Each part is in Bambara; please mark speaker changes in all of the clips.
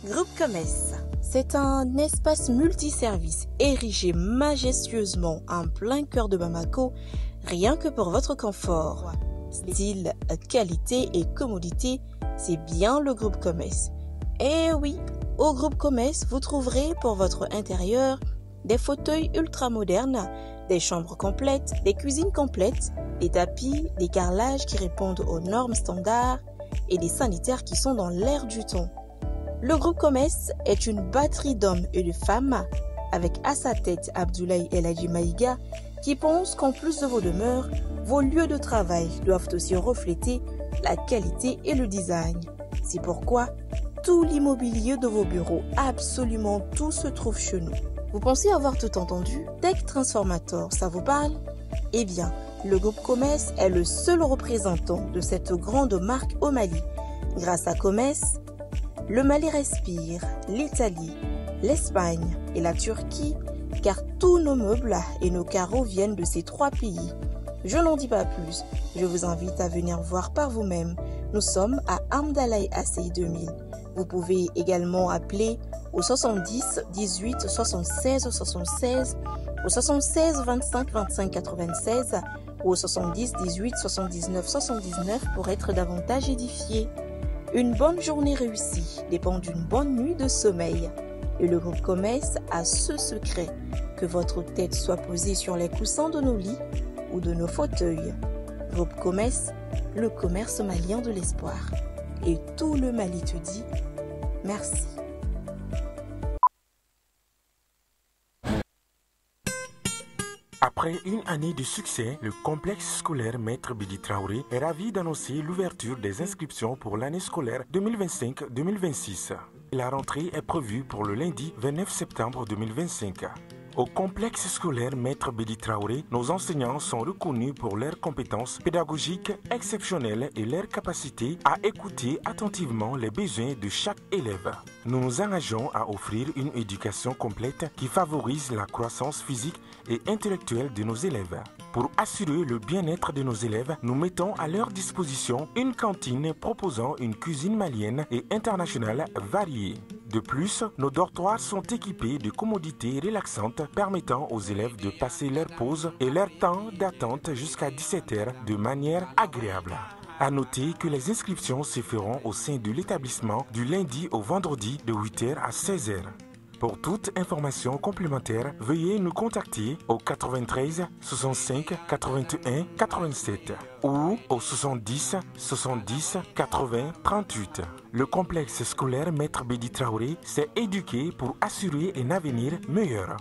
Speaker 1: Groupe Comès. C'est un espace multiservice érigé majestueusement en plein cœur de Bamako, rien que pour votre confort. Style, qualité et commodité, c'est bien le Groupe Comès. Et oui, au Groupe Comès, vous trouverez pour votre intérieur des fauteuils ultra modernes, des chambres complètes, des cuisines complètes, des tapis, des carrelages qui répondent aux normes standards et des sanitaires qui sont dans l'air du temps. Le Groupe Comès est une batterie d'hommes et de femmes avec à sa tête Abdoulaye El Hadji Maïga qui pense qu'en plus de vos demeures, vos lieux de travail doivent aussi refléter la qualité et le design. C'est pourquoi tout l'immobilier de vos bureaux, absolument tout se trouve chez nous. Vous pensez avoir tout entendu? Tech Transformator, ça vous parle? Eh bien, le Groupe Comès est le seul représentant de cette grande marque au Mali. Grâce à Comès, le Mali respire, l'Italie, l'Espagne et la Turquie, car tous nos meubles et nos carreaux viennent de ces trois pays. Je n'en dis pas plus, je vous invite à venir voir par vous-même. Nous sommes à Amdalaï Assey 2000. Vous pouvez également appeler au 70 18 76 76, au 76 25 25 96 ou au 70 18 79 79 pour être davantage édifié. Une bonne journée réussie dépend d'une bonne nuit de sommeil. Et le Groupe Comès a ce secret, que votre tête soit posée sur les coussins de nos lits ou de nos fauteuils. Groupe Comès, le commerce malien de l'espoir. Et tout le Mali te dit merci.
Speaker 2: Après une année de succès, le complexe scolaire Maître Bidi Traoré est ravi d'annoncer l'ouverture des inscriptions pour l'année scolaire 2025-2026. La rentrée est prévue pour le lundi 29 septembre 2025. Au complexe scolaire Maître Bidi Traoré, nos enseignants sont reconnus pour leurs compétences pédagogiques exceptionnelles et leur capacité à écouter attentivement les besoins de chaque élève. Nous nous engageons à offrir une éducation complète qui favorise la croissance physique et intellectuelle de nos élèves. Pour assurer le bien-être de nos élèves, nous mettons à leur disposition une cantine proposant une cuisine malienne et internationale variée. De plus, nos dortoirs sont équipés de commodités relaxantes permettant aux élèves de passer leur pause et leur temps d'attente jusqu'à 17h de manière agréable. À noter que les inscriptions se feront au sein de l'établissement du lundi au vendredi de 8h à 16h. Pour toute information complémentaire, veuillez nous contacter au 93 65 81 87 ou au 70 70 80 38. Le complexe scolaire Maître Bidi Traoré s'est éduqué pour assurer un avenir meilleur.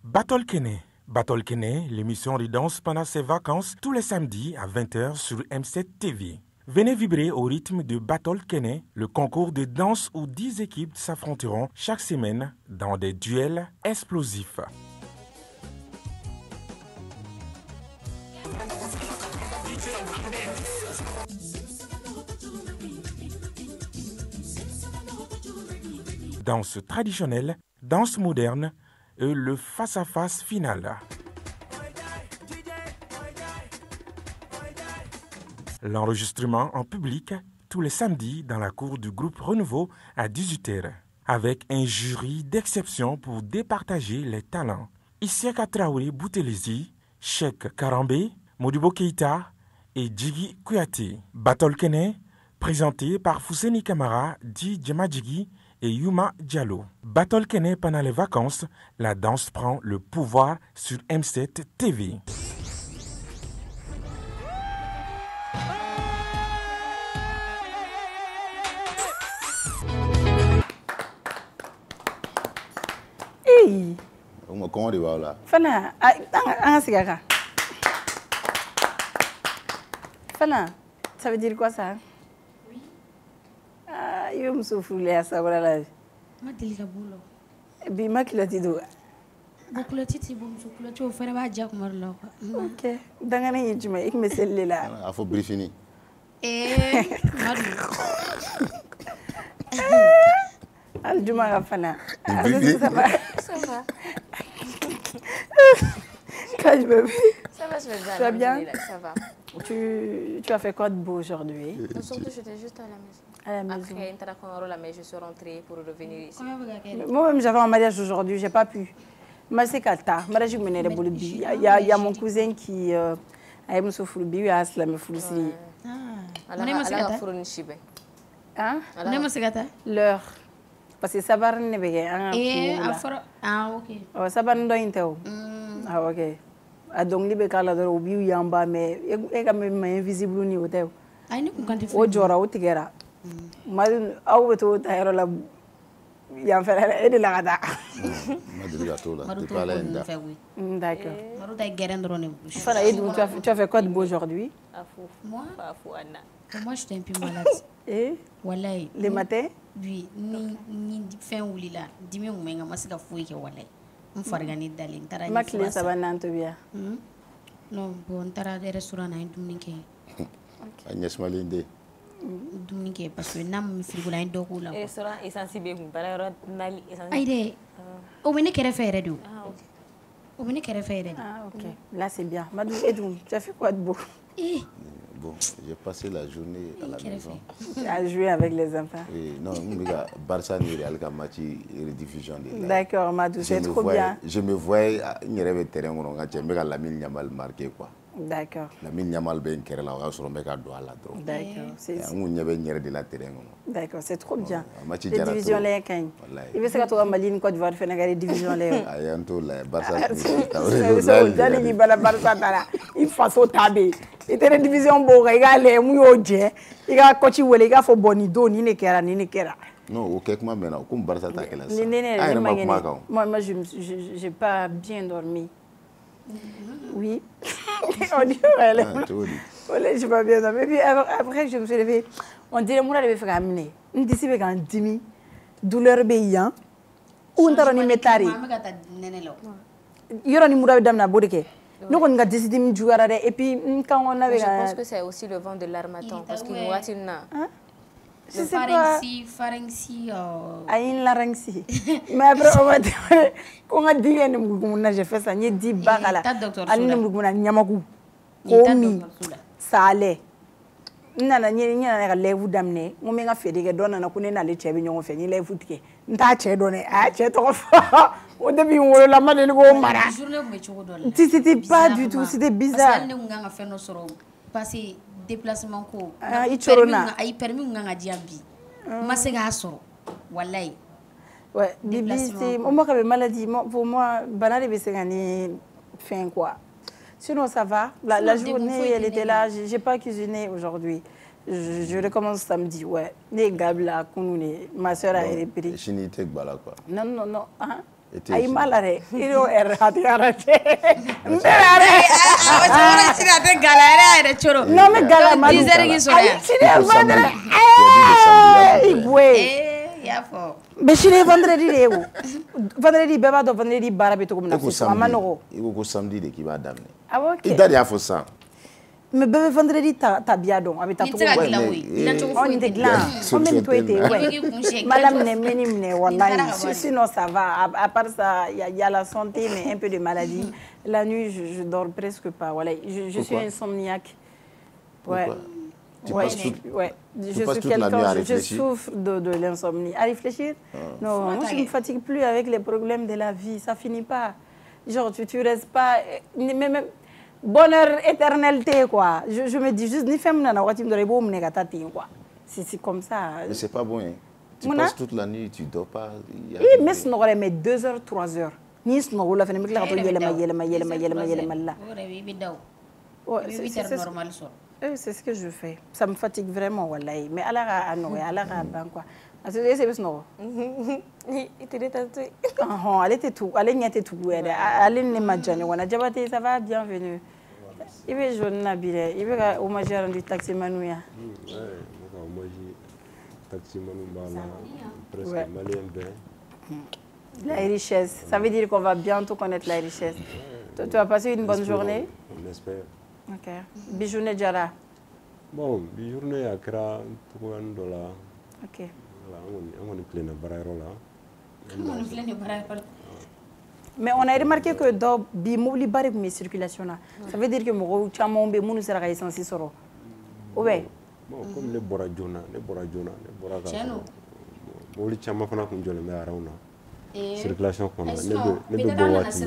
Speaker 2: Battle Kene. Battle Kene, l'émission de danse pendant ses vacances tous les samedis à 20h sur M7 TV. Venez vibrer au rythme de Battle Kene, le concours de danse où 10 équipes s'affronteront chaque semaine dans des duels explosifs. Danse traditionnelle, danse moderne et le face-à-face final. L'enregistrement en public tous les samedis dans la cour du groupe Renouveau à 18h, avec un jury d'exception pour départager les talents. Isiaka Traoré Boutelezi, Cheikh Karambé, Modibo Keita et Djigi Kouyaté. Battle Kene, présenté par Fousseni Kamara, Di Djamadjigi et Yuma Diallo. Battle Kene pendant les vacances, la danse prend le pouvoir sur M7 TV.
Speaker 3: Comment tu vas là?
Speaker 4: Fana, Fana, ça veut dire quoi ça? Oui. Ah, je me souffle à ça, voilà.
Speaker 5: Ma délika boulot.
Speaker 4: Et puis ma kiloti do.
Speaker 5: Bo kiloti ti bo so kiloti o fere ba jak mar lo.
Speaker 4: OK. Dangana yijuma ik me selle la.
Speaker 3: Il faut briefing.
Speaker 4: Madu. Aljuma Fana. Ça va.
Speaker 6: Ça va.
Speaker 4: Cache bébé.
Speaker 6: Ça va, je vais bien.
Speaker 4: Tu vas bien?
Speaker 6: Ça va.
Speaker 4: Tu as fait quoi de beau aujourd'hui?
Speaker 3: Non, surtout, j'étais juste à la maison.
Speaker 4: À la maison.
Speaker 3: Après, mais je suis rentrée pour revenir ici.
Speaker 4: Moi-même, j'avais un mariage aujourd'hui, j'ai pas pu. Mais c'est Kata. Mariage, il y a mon cousin qui a me souffle bi, il a la me foule si. L'heure. Parce que ça va ne
Speaker 5: ok.
Speaker 4: Oh, ça va ne ah, ok. A donc libe kala do bi yamba mais e ka me invisible ni o tew.
Speaker 5: Ay ni kun kan te
Speaker 4: O jora o tigera. Mal aw to tayro la yan fere e de la gada.
Speaker 6: Madrid gâteau là. Tu parles là.
Speaker 4: D'accord.
Speaker 5: Maruta guerin drone.
Speaker 4: Fala et donc tu as fait quoi de beau aujourd'hui?
Speaker 5: Moi
Speaker 3: Anna.
Speaker 5: Moi j'étais un peu malade.
Speaker 4: Et
Speaker 5: Wallahi.
Speaker 4: le matin?
Speaker 5: Oui, ni fin wulila. Dimi ngumenga masika fuyi ke wallahi. On fargani dalin tara.
Speaker 4: Ma clé ça va nanto bien.
Speaker 5: Non, bon tara des restaurants na dumuni ke.
Speaker 6: Agnès Malinde.
Speaker 5: Dumuni ke parce que nam mi frigo la ndo la.
Speaker 3: Restaurant essentiel be bara nali essentiel.
Speaker 5: Ayde. O mene kere fere do.
Speaker 3: Ah OK.
Speaker 5: O mene kere fere.
Speaker 4: Ah OK. Là c'est bien. Madou et donc tu as fait quoi de beau?
Speaker 6: Bon, j'ai passé la journée à la maison.
Speaker 4: Tu as joué avec les enfants?
Speaker 6: Oui, non, Barça ni Real ka match rediffusion.
Speaker 4: D'accord, Madou, c'est trop bien.
Speaker 6: Je me voyais ni rêve terrain on nga je me ka Lamine Yamal marqué quoi.
Speaker 4: D'accord.
Speaker 6: Lamine Yamal ben kere la o so me ka do ala trop.
Speaker 4: D'accord, c'est
Speaker 6: on nyebe nyere de la terrain on.
Speaker 4: D'accord, c'est trop bien.
Speaker 6: Les
Speaker 4: divisions les kagne. Il veut se ka to Mali Côte d'Ivoire fait na division les.
Speaker 6: Ayanto la Barça.
Speaker 4: Dali ni bala Barça dara. Il faso tabe. Était division bo ga le mu yo je. I ga coach wele ga fo boni do ni ne kera ni ne kera.
Speaker 6: Non, au quelque moment maintenant comme Barça ta kela.
Speaker 4: Moi j'ai pas bien dormi. Oui. On dit elle. Je pas bien dormi. Et puis après je me suis levée. On dirait moi devait faire amener. On dit si be kan dimi douleur be yan. On taro ni metari. Yoro ni mura dam na bodeke. Nous on a décidé de jouer et puis quand on avait.
Speaker 3: Je pense que c'est aussi le vent de l'Harmattan parce qu'il nous attire là.
Speaker 4: Je sais pas.
Speaker 5: Farensi.
Speaker 4: Aïn larangsi. Mais après on a dit que nous j'ai fait ça. J'ai dit bagala. Aline nous na nyamaku. Komi. Sale. Nana nyana ka levu damne. Mo me nga fede ke dona na kunena le chebe nyongo fe ni levu tike. Nta che done a che to. Au début on la malé go mara. C'était pas du tout, c'était bizarre.
Speaker 5: Parce que nous nga fait no soro passer déplacement ko.
Speaker 4: I chorona.
Speaker 5: Ay permis nga diabi. Masega soro. Wallahi.
Speaker 4: Ouais, Bibi c'est moi qui maladie pour moi banane be sengani fin quoi. Sinon ça va. La journée elle était là, j'ai pas cuisiné aujourd'hui. Je recommence samedi, ouais. Les gabla kunune, ma sœur a repris.
Speaker 6: Chini tek bala quoi.
Speaker 4: Non. Hein?
Speaker 6: Aïe
Speaker 4: malare. Il est errate arrêté. Non mais gala ma. Mais je suis vendredi. Vendredi, bébé, vendredi, barabe, tout comme ça.
Speaker 6: Il faut que samedi de qui va d'amener.
Speaker 4: Ah ok.
Speaker 6: Il t'a dit à faut ça.
Speaker 4: Mais bébé, vendredi, t'as bien donc. Avec ta
Speaker 5: troupe. On
Speaker 4: était là. On m'a dit, madame n'est voilà. Sinon, ça va. À part ça, il y a la santé, mais un peu de maladie. La nuit, je dors presque pas. Voilà. Je suis insomniaque. Ouais. Je suis quelqu'un, je souffre de l'insomnie. À réfléchir? Non, moi je ne me fatigue plus avec les problèmes de la vie, ça finit pas. Genre tu restes pas, même bonheur éternalité quoi. Je me dis juste ni femme nana wati mdore bo mnega tati quoi. C'est comme ça.
Speaker 6: Mais c'est pas bon hein. Tu passes toute la nuit, tu dors pas.
Speaker 4: Oui, mais ce n'aurait mais 2 heures, 3 heures. Ni ce n'aurait fait me clair yelema. C'est ce que je fais. Ça me fatigue vraiment, wallahi. Mais Allah a nourri, Allah a ban quoi. C'est ce non. Elle était tout, elle était tout. Elle n'est pas jeune. On a déjà ça va, bienvenue. Il veut jeune Nabile, il veut hommage rendu taxi manouya.
Speaker 7: Taxi manouya, presque malien.
Speaker 4: La richesse, ça veut dire qu'on va bientôt connaître la richesse. Tu as passé une bonne journée?
Speaker 7: On espère.
Speaker 4: Ok. Bijoune Jara.
Speaker 7: Bon, bijoune Accra, $200.
Speaker 4: Ok.
Speaker 7: On est plein de barrières là.
Speaker 5: On est plein de barrières.
Speaker 4: Mais on a remarqué que dans Bimobli Barre mais circulation là, ça veut dire que mon chamon be munu sera essentiel soro. Ouais.
Speaker 7: Bon, comme les Borajona, Moli chama fana kun jole me arauna. Circulation kono ne be bo wati.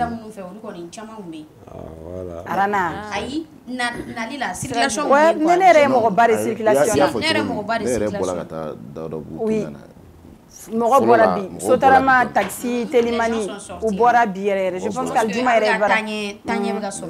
Speaker 7: Voilà.
Speaker 4: Arana.
Speaker 5: Ayi na lila circulation.
Speaker 4: Ouais, ne re mo bare circulation.
Speaker 6: Ne re mo bare circulation.
Speaker 4: Oui. Mɔgɔ bɔra bi sotarama taxi telimani u bɔra bi yɛrɛ je pense qu'al juma yɛrɛ bara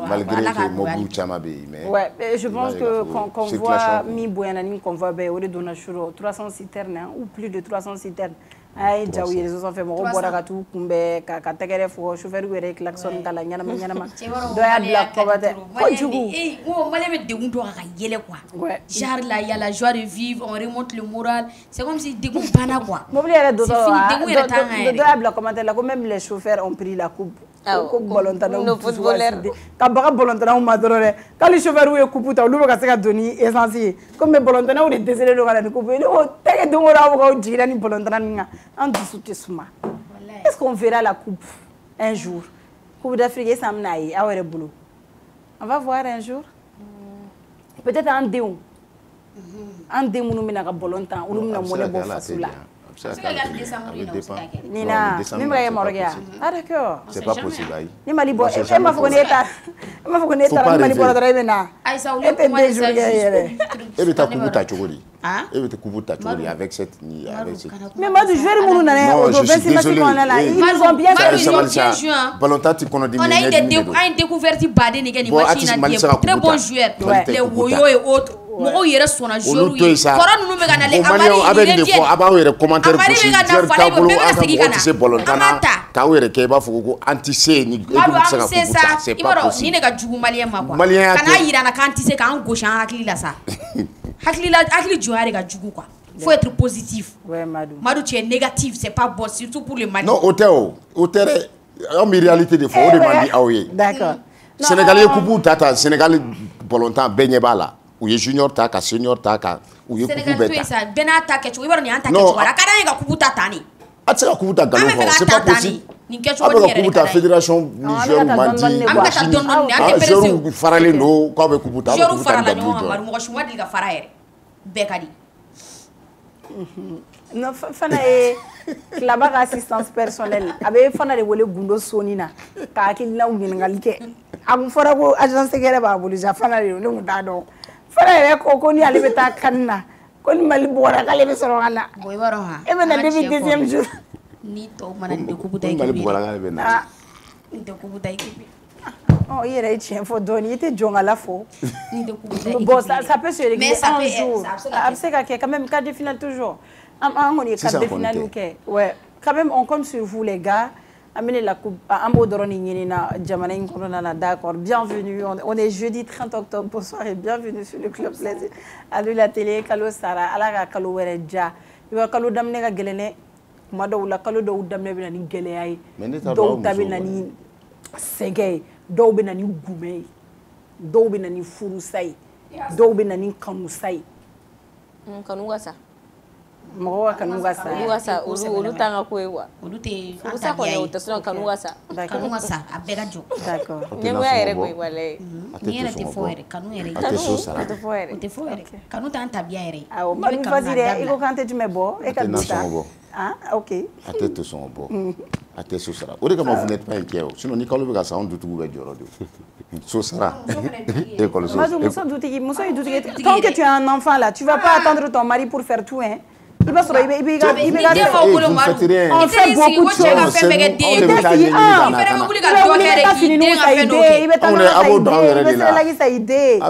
Speaker 6: malgré que mobile caman bɛ yen mais
Speaker 4: ouais je pense que qu'on voit mi bonyana ni qu'on voit bɛ o de donna suro 300 citernes ou plus de 300 citernes ay jaw yɛrɛ sɔsɔ fɛ mɔgɔ bɔra ka t'u kunbɛn ka tɛgɛrɛ fɔ chauffeur yɛrɛ klaxon kala ɲanama ɲanama dɔ y'a bila kɔbatɛ kojugu
Speaker 5: o malien bɛ degun dɔ ka yɛlɛ quoi genre là il y a la joie de vivre on remonte le moral c'est comme si degun banna quoi
Speaker 4: mobile yɛrɛ dɔ y'a bila kɔbatɛ la ko même les chauffeurs ont pris la coupe ko ballontannaw ka baga ballontannaw ma dɔrɔn dɛ k'ali chauffeur ye coupe ta olu bɛ ka se ka don ni essence ye comme ballontannaw de dɛsɛlen don ka na ni coupe ye ne ko tɛgɛ don o don aw bɛ k'aw jiginna ni ballontanna min kan an dusu tɛ suma est-ce qu'on verra la coupe un jour coupe d'Afrique est ça mina ye aw yɛrɛ bolo on va voir un jour peut-être an denw minnu bɛna ka ballontan olu bɛna mɔnɛ bɔ faso la Nina, ah d'accord.
Speaker 6: C'est pas possible.
Speaker 4: Ni mali bo e ma fo ko neta. E ma fo ko neta mali bo dara bena.
Speaker 5: Aïssa ou le comment ça
Speaker 6: e bɛ taa kubu ta cogo di? E bɛ taa kubu ta cogo di avec cette
Speaker 4: mais Madou joueur munu na o do 26 matchs qu'on a là. Ils nous ont bien
Speaker 5: joué.
Speaker 6: Ballontan ti kono di.
Speaker 5: On a eu des découvertes badé ni gani machine à très bon joueur. Les Woyo et autres. Mɔgɔw yɛrɛ sɔnna joueur ye kɔrɔ ninnu bɛ ka na le
Speaker 6: a b'aw yɛrɛ commentaire gosi joueur taabolo a ka mɔgɔ tɛ se ballontan na k'aw yɛrɛ kɛ i b'a fɔ ko an tɛ se ni e dun tɛ se ka kubu ta c'est pas possible.
Speaker 5: ni ne ka jugu maliyɛn ma quoi kana yira na k'an tɛ se k'an gosi an hakili la sa hakili jɔnya de ka jugu quoi faut être positif.
Speaker 4: Ouais Madou.
Speaker 5: Madou tu es négatif c'est pas bon surtout pour les Maliens.
Speaker 6: Non o tɛ dɛ an bɛ réalité de fɔ o de man di aw ye.
Speaker 4: D'accord.
Speaker 6: Sénégal ye kubu ta Sénégal ballontan bɛɛ ɲɛ b'a la. U ye junior ta ka senior ta ka u ye kubu bɛɛ ta.
Speaker 5: Bɛɛ n'a ta kɛcogo i b'a dɔn nin y'an ta kɛcogo a ka d'an ye ka kubu ta tan de.
Speaker 6: A tɛ se ka kubu ta nkalon kɔrɔ c'est pas possible.
Speaker 5: Nin kɛcogo nin yɛrɛ de ka d'a ye. A bɛ ka kubu ta fédération ni joueur man di. An bɛ ka taa dɔɔni-dɔɔni de an tɛ pressé o.
Speaker 6: Joueur faralen don k'aw bɛ kubu ta.
Speaker 5: Joueur farala ɲɔgɔn kan Madu mɔgɔ si ma deli ka fara yɛrɛ bɛɛ ka di.
Speaker 4: Non fana ye tilaba ka assistance personnelle a bɛ fana de wele gundo soni na ka hakilinaw ɲininkali kɛ a kun fɔra ko agence yɛrɛ b'a bolo ja fana de ne kun t'a dɔn fana yɛrɛ ko ni ale bɛ taa kan na ko ni Mali bɔra k'ale bɛ sɔrɔ ka na
Speaker 5: bon i b'a dɔn ha
Speaker 4: e bɛ na depuis deuxième jour
Speaker 5: ni tɔw mana nin kubu ta équipe
Speaker 6: Mali bɔra k'ale bɛ na
Speaker 5: nin tɛ kubu ta équipe
Speaker 4: i yɛrɛ ye tiɲɛ fɔ dɔɔni i tɛ jɔn ka la fɔ
Speaker 5: nin tɛ kubu ta équipe
Speaker 4: bon ça peut se régler un jour a bɛ se ka kɛ quand même quart de finale toujours an kɔni ye quart de finale kɛ ouais quand même on compte sur vous les gars amener la coupe an b'o dɔrɔn de ɲini na jamana in kɔnɔna na d'accord bienvenue on est jeudi 30 octobre bonsoir et bienvenue sur le club plaisir Allo la télé kalo sara ala ka kalo wɛrɛ ja i b'a kalo daminɛ ka gɛlɛn dɛ kuma dɔw la kalo dɔw daminɛ bɛ na ni gɛlɛya ye dɔw ta bɛ na ni sɛgɛ ye dɔw bɛ na ni gumɛ ye dɔw bɛ na ni furusa ye dɔw bɛ na ni kanusa ye
Speaker 3: kanu ka sa
Speaker 4: mɔgɔw ka kanu ka sa
Speaker 3: olu t'an ka ko ye wa
Speaker 5: olu tɛ
Speaker 3: furusa kɔni o tɛ sɔn kanu ka sa
Speaker 5: kanu ka sa a bɛɛ ka jɔ
Speaker 4: d'accord
Speaker 3: ɲɛgoya yɛrɛ koyi walayi
Speaker 5: ni yɛrɛ tɛ fɔ yɛrɛ kanu yɛrɛ
Speaker 6: a tɛ so sara
Speaker 3: o tɛ fɔ yɛrɛ
Speaker 5: o tɛ fɔ yɛrɛ kanu t'an tabiya yɛrɛ
Speaker 4: awɔ Madu vas-y dɛ i ko k'an tɛ jumɛn bɔ e ka du ta ok
Speaker 6: a tɛ to sɔngɔ bɔ a tɛ so sara o de kama vous n'êtes pas inquiet o sinon ni kalo bɛ ka sa anw dutigiw bɛ jɔrɔ de so sara école
Speaker 4: Madu muso ye dutigi tant que tu es un enfant là tu vas pas attendre ton mari pour faire tout hein il va sɔrɔ i bɛ ka
Speaker 5: on fait beaucoup de choses i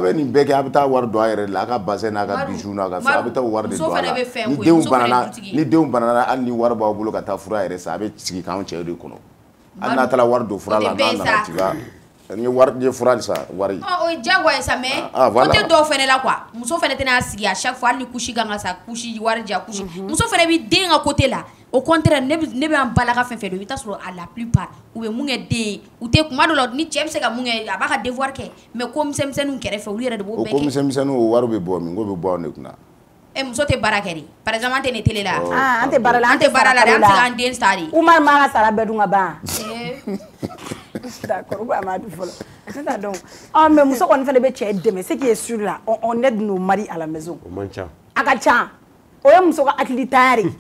Speaker 5: bɛ
Speaker 6: nin bɛɛ kɛ a bɛ taa wari don a yɛrɛ de la a ka bassin n'a ka bijou n'a ka fɛn a bɛ taa wari de don a la ni denw banana hali ni wari b'aw bolo ka taa fura yɛrɛ san a bɛ sigi k'anw cɛw de kɔnɔ hali n'a taara wari don fura la n'a nana tiga ni ye fura sa wari
Speaker 5: o ye diyagoya ye sa mais côté dɔw fɛnɛ la quoi muso fɛnɛ tɛna sigi à chaque fois hali ni couche kan ka sa couche wari diya couche muso fɛnɛ bi den ka côté la au contraire ne bɛ an balaka fɛn fɛn don i bɛ taa sɔrɔ à la plupart u bɛ mun kɛ den ye u tɛ kuma dɔ la ni cɛ bɛ se ka mun kɛ a b'a ka devoir kɛ mais ko misɛnmisɛnninw kɛrɛfɛ olu yɛrɛ de b'o bɛɛ kɛ
Speaker 6: o ko misɛnmisɛnninw o wari bɛ bɔ min ko bɛ bɔ anw de kunna
Speaker 5: muso tɛ baara kɛ de par exemple an tɛ ne télé la
Speaker 4: an tɛ baara la
Speaker 5: an tɛ baara la de an bɛ se k'an den sa de
Speaker 4: Umar ma ka sara bɛɛ dun ka ban D'accord, ouais, m'a dit voilà. Donc, ah mais muso kɔni fana bɛ cɛ dɛmɛ, ce qui est sûr là, on aide nos maris à la maison.
Speaker 7: O man ca.
Speaker 4: A ka ca. O ye muso ka hakilitanya de.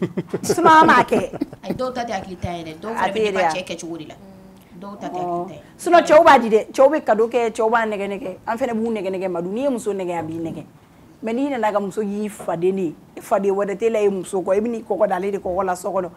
Speaker 4: Sinon an m'a kɛ.
Speaker 5: Ay dɔw ta tɛ hakilitanya dɛ, dɔw fana bɛ ne ba cɛ kɛ cogo de la. Dɔw ta tɛ hakilitanya.
Speaker 4: Sinon cɛw b'a di dɛ, cɛw bɛ cadeau kɛ, cɛw b'a nɛgɛ nɛgɛ, an fana b'u nɛgɛ nɛgɛ Madu, n'i ye muso nɛgɛ a b'i nɛgɛ. Mais n'i nana ka muso y'i faden de, i faden wɛrɛ t'e la ye muso kɔ, i bɛ n'i kɔkɔ d'ale de kɔkɔ la so kɔnɔ.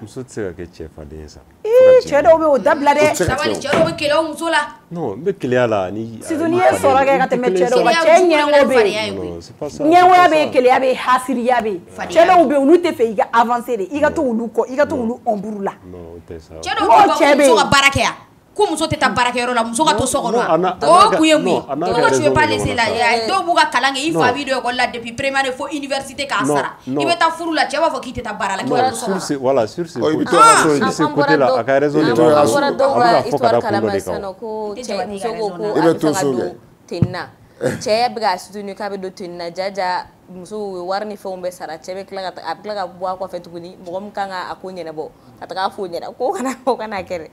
Speaker 7: Muso tɛ se ka kɛ cɛ faden ye sa.
Speaker 4: Cɛ dɔw bɛ o dabila dɛ.
Speaker 5: Sabali cɛ dɔw bɛ kɛlɛ o muso la.
Speaker 7: Non, n bɛ keleya la ni.
Speaker 4: Surtout n'i ye sɔrɔ kɛ ka tɛmɛ cɛ dɔw kan, cɛ ɲɛngo bɛ yen. Ɲɛngoya bɛ yen, keleya bɛ yen, hasiriya bɛ yen. Cɛ dɔw bɛ yen olu tɛ fɛ i ka avancer de, i ka to olu kɔ, i ka to olu ɔnburu la.
Speaker 7: Non, o tɛ sa.
Speaker 5: Cɛ dɔw bɛ yen muso ka baara kɛ yan. Ko muso tɛ taa baarakɛyɔrɔ la, muso ka to so kɔnɔ. O kun ye mun ye? Pourquoi tu veux pas laisser la? Dɔw b'u ka kalan kɛ, i fa b'i don école la depuis primaire fo université k'a sara. I bɛ taa furu la, cɛ b'a fɔ k'i tɛ taa baara la, k'i bɛ to so kɔnɔ.
Speaker 7: Voilà, sur ce côté la, a ka raison de b'a bolo.
Speaker 3: An bɔra dɔw ka histoire kalama sisan nɔ ko cɛ muso ko ko a bɛ fɛ ka don tenni na. Cɛ bɛ ka soutenir k'a bɛ don tenni na, jaja muso ye wari ni fɛnw bɛɛ sara, cɛ bɛ tila ka bɔ a kɔfɛ tuguni, mɔgɔ min kan ka a ko ɲɛnabɔ ka taga f'o ɲɛna ko kana kɛ dɛ.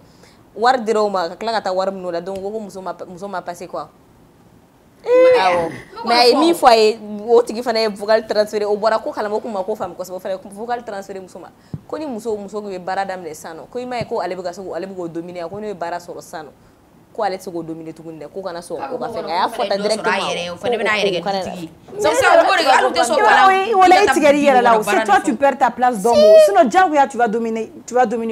Speaker 3: Wari dira o ma ka tila ka taa wari minɛ o la donc ko muso ma passé quoi. Awɔ mais a ye min fɔ a ye o tigi fana ye vocal transféré o bɔra ko kalama o kun ma ko faamu kosɛbɛ o fana ye vocal transféré muso ma ko ni muso bɛ baara daminɛ sisan nɔ ko i m'a ye ko ale bɛ k'o dominer ko n'o ye baara sɔrɔ sisan nɔ ko ale tɛ se k'o dominer tuguni dɛ ko kana sɔn o ka fɛn a y'a fɔ ta directement
Speaker 5: o fana bɛna a yɛrɛ kɛ dutigi
Speaker 4: wala e tigɛr'i yɛrɛ la c'est toi tu perds ta place d'homme sinon diyagoya tu vas dominer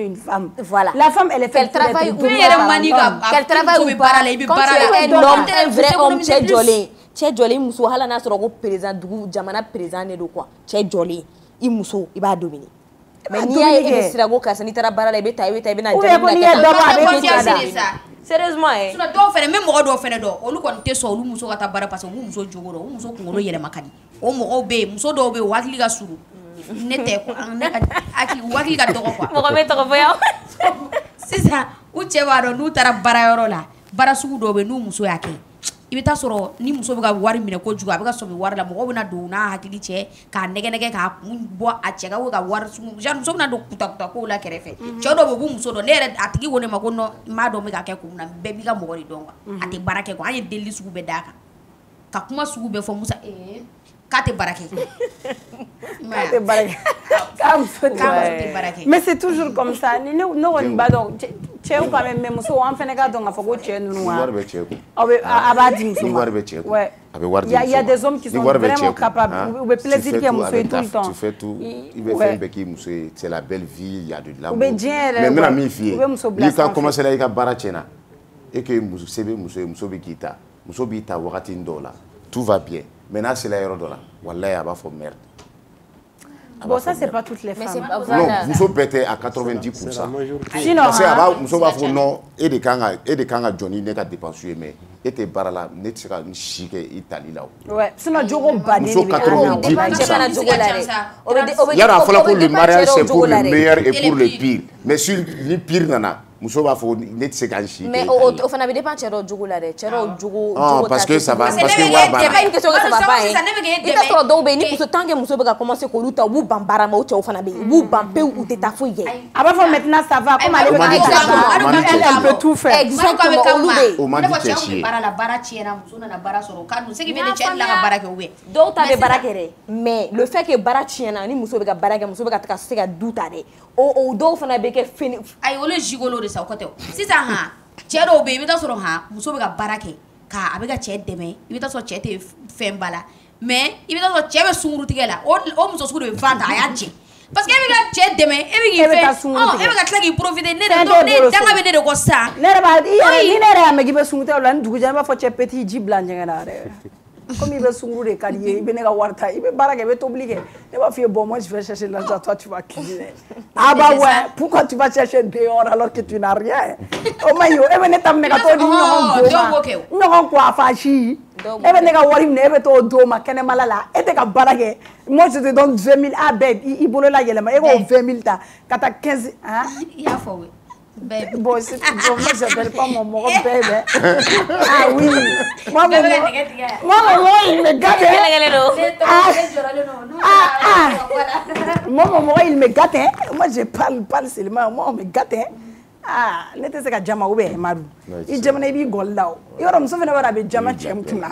Speaker 4: une femme. Voilà. La femme elle est faite pour être dominée par un homme.
Speaker 5: Qu'elle travaille ou baara la i bɛ baara la
Speaker 1: un homme un vrai homme cɛ jɔlen muso hali n'a sɔrɔ ko président dugu jamana président de don quoi cɛ jɔlen i muso i b'a dominer. Mais n'i y'a ye e bɛ siran ko karisa n'i taara baara la i bɛ taa i bɛna sérieusement
Speaker 5: sinon dɔw fɛnɛ même mɔgɔ dɔw fɛnɛ dɔn olu kɔni tɛ sɔn olu muso ka taa baara parce que olu muso jogo dɔn olu muso kunkolo yɛlɛma ka di o mɔgɔw bɛ yen muso dɔw bɛ yen u hakili ka surun ne tɛ ne ka hakili ka dɔgɔ quoi
Speaker 3: mɔgɔ bɛ tɔgɔ fɔ yan
Speaker 5: sisan u cɛ b'a dɔn n'u taara baarayɔrɔ la baara sugu dɔw bɛ yen n'u muso y'a kɛ i bɛ taa sɔrɔ ni muso bɛ ka wari minɛ kojugu a bɛ ka sɔmi wari la mɔgɔw bɛna don n'a hakili cɛ k'a nɛgɛ k'a kun bɔ a cɛ ka wari sugu muso bɛna don kutakuta kow la kɛrɛfɛ cɛ dɔw bɛ k'u muso dɔn ne yɛrɛ a tigi ko ne ma ko non m'a dɔn bɛ ka kɛ kun na bɛɛ b'i ka mɔgɔ de dɔn quoi a tɛ baara kɛ quoi an ye delili sugu bɛɛ d'a kan ka kuma sugu bɛɛ fɔ Musa k'a tɛ baara kɛ
Speaker 4: mais c'est toujours comme ça ne kɔni b'a dɔn cɛw ka mɛ muso an fɛnɛ k'a dɔn k'a fɔ ko cɛ ninnu a b'a di muso ma il y a des hommes qui sont vraiment capables u bɛ plaisir kɛ muso ye tout le temps
Speaker 6: tu fais tout i bɛ fɛn bɛɛ k'i muso ye c'est la belle vie il y a de l'amour
Speaker 4: u bɛ diɲɛ yɛrɛ
Speaker 6: mais n bɛna min f'i ye n'i ka commencer la i ka baara tiɲɛna e que se bɛ muso ye muso bɛ k'i ta muso b'i ta wagati dɔw la tout va bien mais n'a sera yɔrɔ dɔ la wallahi a b'a fɔ merde.
Speaker 4: Bon, ça, c'est pas toutes les femmes.
Speaker 6: Non, muso bɛɛ tɛ à 90%. Sinon, parce que muso b'a fɔ non, e de kan ka jɔ ni ne ka dépense ye mais e tɛ baara la ne tɛ se ka si kɛ i tali la o.
Speaker 4: Ouais, sinon jogo baden de bɛ
Speaker 6: muso 90%. Yala a fɔla ko le mariage c'est pour le meilleur et pour le pire mais si ni pire nana muso b'a fɔ ne tɛ se ka si kɛ.
Speaker 1: Mais o fana bɛ dépend cɛ dɔw jogo la dɛ cɛ dɔw jogo
Speaker 6: parce que ça va parce que wa baara.
Speaker 1: C'est pas une question que ça va pas hein. I t'a sɔrɔ dɔw bɛ yen ni muso tant que muso bɛ ka commencer k'olu ta u b'u ban baara ma o cɛw fana bɛ yen u b'u ban pewu u tɛ taa foyi kɛ.
Speaker 4: A b'a fɔ maintenant ça va comme ale bɛ ka elle peut tout faire.
Speaker 1: Exactement olu bɛ yen.
Speaker 6: O man di cɛ si ye.
Speaker 5: baara la baara tiɲɛna muso nana baara sɔrɔ ka dun se k'i bɛ ne cɛ la ka baara kɛ ou bien.
Speaker 1: Dɔw ta bɛ baara kɛ dɛ mais le fait que baara tiɲɛna ni muso bɛ ka baara kɛ muso bɛ ka se ka du ta dɛ o dɔw fana bɛ kɛ fini.
Speaker 5: Ayi olu ye jigolo de sa o kɔtɛ sisan han cɛ dɔw bɛ yen i bɛ taa sɔrɔ han muso bɛ ka baara kɛ k'a bɛ ka cɛ dɛmɛ i bɛ taa sɔrɔ cɛ tɛ fɛn ba la mais i bɛ taa sɔrɔ cɛ bɛ sunkuru tigɛ la o muso sugu de bɛ fan ta a y'a cɛ parce que e bɛ ka cɛ dɛmɛ e bɛ k'i fɛn e bɛ ka tila k'i profiter ne danga bɛ ne de kɔ sisan.
Speaker 4: Ne yɛrɛ b'a ni ne yɛrɛ y'a mɛn k'i bɛ sunkuru tigɛ o la ni dugu jɛ ne b'a fɔ cɛ petit ji bila ɲɛgɛn na yɛrɛ comme i bɛ sunkuru de ka di ye i bɛ ne ka wari ta i bɛ baara kɛ i bɛ tobili kɛ ne b'a f'i ye bon moi je vais chercher l'argent toi tu vas cuisiner. Ah bah ouais pourquoi tu vas chercher dehors alors que tu n'as rien o ma ɲi o e bɛ ne ta minɛ ka t'o di ɲɔgɔn ma ɲɔgɔn coiffe si e bɛ ne ka wari minɛ e bɛ t'o d'o ma kɛnɛmala la e tɛ ka baara kɛ moi je te donne 20 000 ah bɛɛ i bolo la yɛlɛma e k'o 20 000 ta ka taa 15 hein.
Speaker 5: I y'a fɔ
Speaker 4: bon, c'est bon, moi j'appelle pas mon bébé. Ah oui. Moi, il me gâte. Moi, il me gâte. Moi, je parle seulement. Moi, on me gâte. ah ne tɛ se ka jama ou bien Madu I jamana I b'i gɔli la o yɔrɔ muso fana b'a dɔn a bɛ jama cɛ kun na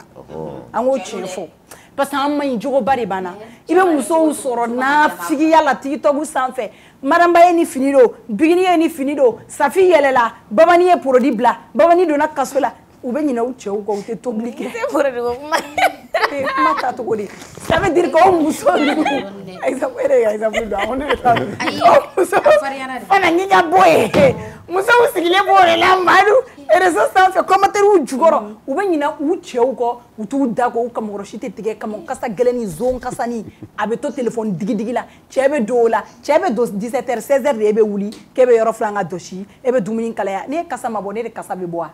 Speaker 4: an k'o tiɲɛ fɔ parce que an ma ɲi jogoba de b'an na I bɛ musow sɔrɔ nafigiya la TikTok sanfɛ Maramba ye ni fini don Bikini ye ni fini don Safi yɛlɛla Babani ye produit bila Babani donna kaso la u bɛ ɲinɛ u cɛw kɔ u tɛ tobili kɛ kuma ta cogo di ça veut dire que o muso exemple do a ne fana ɲiɲa bɔ ye musow sigilen b'o de la Madu réseau sanfɛ commentaire jukɔrɔ u bɛ ɲinɛ u cɛw kɔ u t'u da kɔ u kamakɔrɔ si tɛ tigɛ kamɔ kasa gɛlɛn ni zone kasa ni a bɛ to téléphone digidigi la cɛ bɛ don o la cɛ bɛ don 17h 16h de e bɛ wuli k'e bɛ yɔrɔ filan ka dɔsi e bɛ dumuni kalaya ne kasa ma bɔ ne de kasa bɛ bɔ wa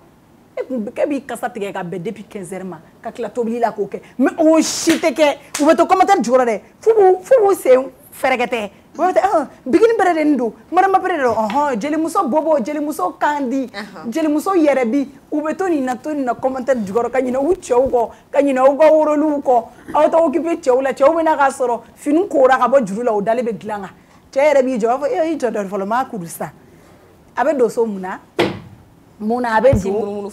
Speaker 4: k'e b'i kasa tigɛ ka bɛn depuis 15h ma ka tila tobili la k'o kɛ mais o si tɛ kɛ u bɛ to commentaire jukɔrɔ dɛ f'u b'u sen fɛrɛkɛtɛ u b'a fɔ bikini bɛrɛ de nin don Maramba bɛrɛ de don jelimuso bobo jelimuso kandi jelimuso yɛrɛ bi u bɛ to nin na commentaire jukɔrɔ ka ɲinɛ u cɛw kɔ ka ɲinɛ u ka woroluw kɔ aw tɛ occuper cɛw la cɛw bɛ na k'a sɔrɔ fini kora ka bɔ juru la o dalen bɛ dilan kan cɛ yɛrɛ b'i jɔ a b'a fɔ i jɔ dɔ fɔlɔ maa kuru sisan a bɛ don so mun na a bɛ don i bɛ t'i munumunu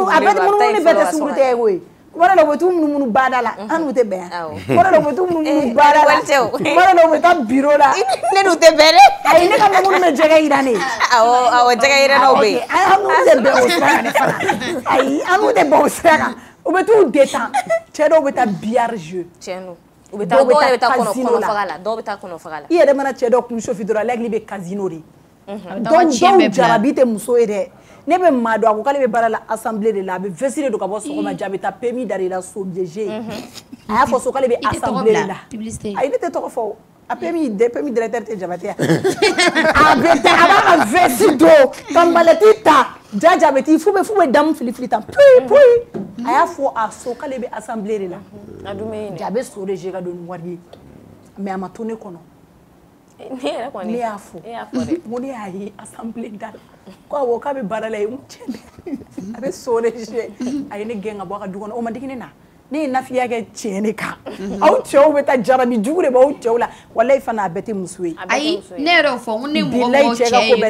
Speaker 4: a bɛ munumunu ni bɛɛ tɛ sugu tɛ ye koyi kuma dɔ la u bɛ t'u munumunu baada la an n'u tɛ bɛn kuma dɔ la u bɛ t'u munumunu baada la kuma dɔ la u bɛ taa bureau la
Speaker 3: ne n'u tɛ bɛn dɛ
Speaker 4: ayi ne ka munumunu bɛ jɛgɛ jira ne
Speaker 3: awɔ jɛgɛ jiraw bɛ yen
Speaker 4: an n'u tɛ bɛn o sira kan ne fana ayi an n'u tɛ bɛn o sira kan u bɛ t'u détend cɛ dɔw bɛ taa billard jeu
Speaker 3: u bɛ taa dɔw bɛ taa kɔnɔfaga la dɔw bɛ taa kɔnɔfaga la
Speaker 4: I yɛrɛ mana cɛ dɔ kun chauffe dɔrɔn l'aigle bɛ casino de dɔw jarabi tɛ muso ye dɛ ne bɛ maa dɔn a ko k'ale bɛ baara la assemblée de la a bɛ vesti de don ka bɔ sɔgɔma jaa a bɛ taa PMI da de la so BG a y'a fɔ so k'ale bɛ assemblée de la ayi ne tɛ tɔgɔ fɔ a PMI directeur tɛ Jabate a bɛ taa a b'a ka vesti don ka mallette ta jaa a bɛ taa fu bɛ damu fili tan puyi a y'a fɔ a so k'ale bɛ assemblée de la jaa a bɛ so de jouer ka don ni wari ye mais a ma to ne kɔnɔ ne y'a fɔ ko ne y'a ye assemblée da la ko awɔ k'a bɛ baara la yen a bɛ so de jouer a ye ne gɛn ka bɔ a ka du kɔnɔ o ma digi ne na ne ye nafiya kɛ tiɲɛ de kan aw cɛw bɛ taa jarabi jugu de b'aw cɛw la walayi fana a bɛɛ tɛ muso ye
Speaker 5: ayi ne yɛrɛ y'o fɔ n ko ne mɔgɔ cɛ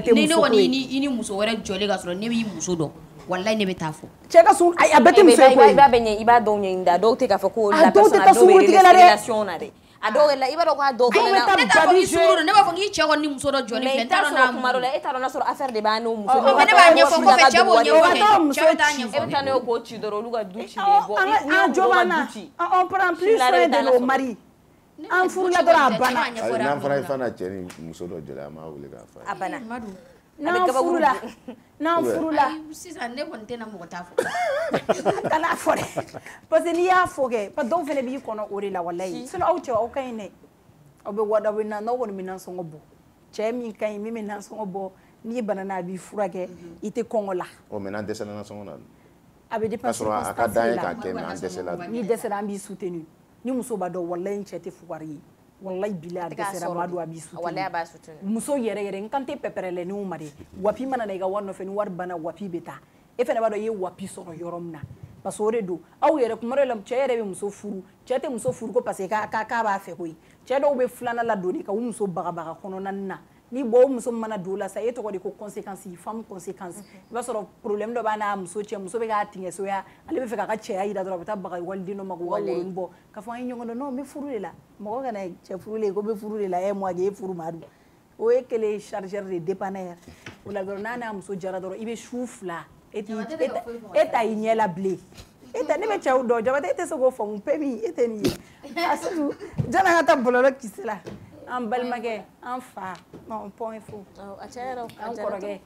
Speaker 5: ye ni ne kɔni i ni muso wɛrɛ jɔlen ka sɔrɔ ne b'i muso dɔn walayi ne bɛ taa fɔ
Speaker 4: cɛ ka sun a bɛɛ tɛ muso ye koyi
Speaker 3: i b'a dɔw ɲɛɲini da dɔw tɛ k'a fɔ ko la personne a dɔw bɛ relation na dɛ a dɔw la i b'a dɔn k'a dɔw fana na
Speaker 5: ne t'a fɔ k'i sunguru don ne b'a fɔ k'i cɛ kɔni ni muso dɔ jɔlen filɛ n t'a dɔn n'a
Speaker 3: kuma dɔ la e t'a dɔn n'a sɔrɔ affaire de b'a n'o muso
Speaker 5: mais ne b'a ɲɛfɔ kɔfɛ cɛ b'o ɲɛfɔ kɛ cɛ bɛ taa ɲɛfɔ
Speaker 3: e bɛ taa n'o k'o ci dɔrɔn olu ka du cilen bɔ
Speaker 4: an jo b'an na on prend plus soin de nos maris an furula dɔrɔn a banna
Speaker 6: n'an fana ye fana cɛ ni muso dɔ jɔlen an b'a wele k'a fɔ
Speaker 3: a banna
Speaker 4: n'an furula
Speaker 5: sisan ne kɔni tɛna mɔgɔ t'a fɔ
Speaker 4: kana fɔ dɛ parce que n'i y'a fɔ kɛ parce que dɔw fana b'i kɔnɔ o de la walayi sinon aw cɛ aw ka ɲi dɛ aw bɛ wada bɛ na n'aw kɔni bɛ nansɔngɔ bɔ cɛ min ka ɲi min bɛ nansɔngɔ bɔ n'i banana a b'i furakɛ i tɛ kɔngɔ la
Speaker 6: mais n'an dɛsɛla nansɔngɔ na
Speaker 4: a bɛ dépend
Speaker 6: sɔrɔ a ka d'an ye k'a kɛ mais an dɛsɛla
Speaker 4: n'i dɛsɛra an b'i soutenir ni muso b'a dɔn walayi n cɛ tɛ fugari ye walayi bilayi a dɛsɛra Madu a b'i soutenir muso yɛrɛ n kan tɛ pɛpɛrɛlɛ n'u ma dɛ wapi mana na i ka wari nɔfɛ ni wari banna wapi bɛ taa e fana b'a dɔn i ye wapi sɔrɔ yɔrɔ min na parce que o de don aw yɛrɛ kuma dɔw la cɛ yɛrɛ bɛ muso furu cɛ tɛ muso furu ko parce que k'a b'a fɛ koyi cɛ dɔw bɛ filanan ladonni ka u muso bagabaga kɔnɔna na ni bɔ o muso mana don o la sa e tɔgɔ de ko conséquence femme conséquence i b'a sɔrɔ problème dɔ b'a n'a muso cɛ muso bɛ k'a tingɛ soya ale bɛ fɛ k'a ka cɛya yira dɔrɔn a bɛ taa baga waliden dɔ ma k'u ka wolonin bɔ k'a fɔ an ye ɲɔgɔn dɔn non n bɛ furu de la mɔgɔ kana cɛ furulen ko n bɛ furu de la e moi de e furu Madu o ye kelen chargeur de dépanneur o la dɔrɔn n'a n'a muso jara dɔrɔn i bɛ su fila e t'a i ɲɛ la bilen e tɛ ne bɛ cɛw dɔn Jabate e tɛ se k'o faamu PMI e tɛ nin ye a surtout janni an ka taa bɔlɔlɔ kisi la an balimakɛ an fa non point faux an kɔrɔkɛ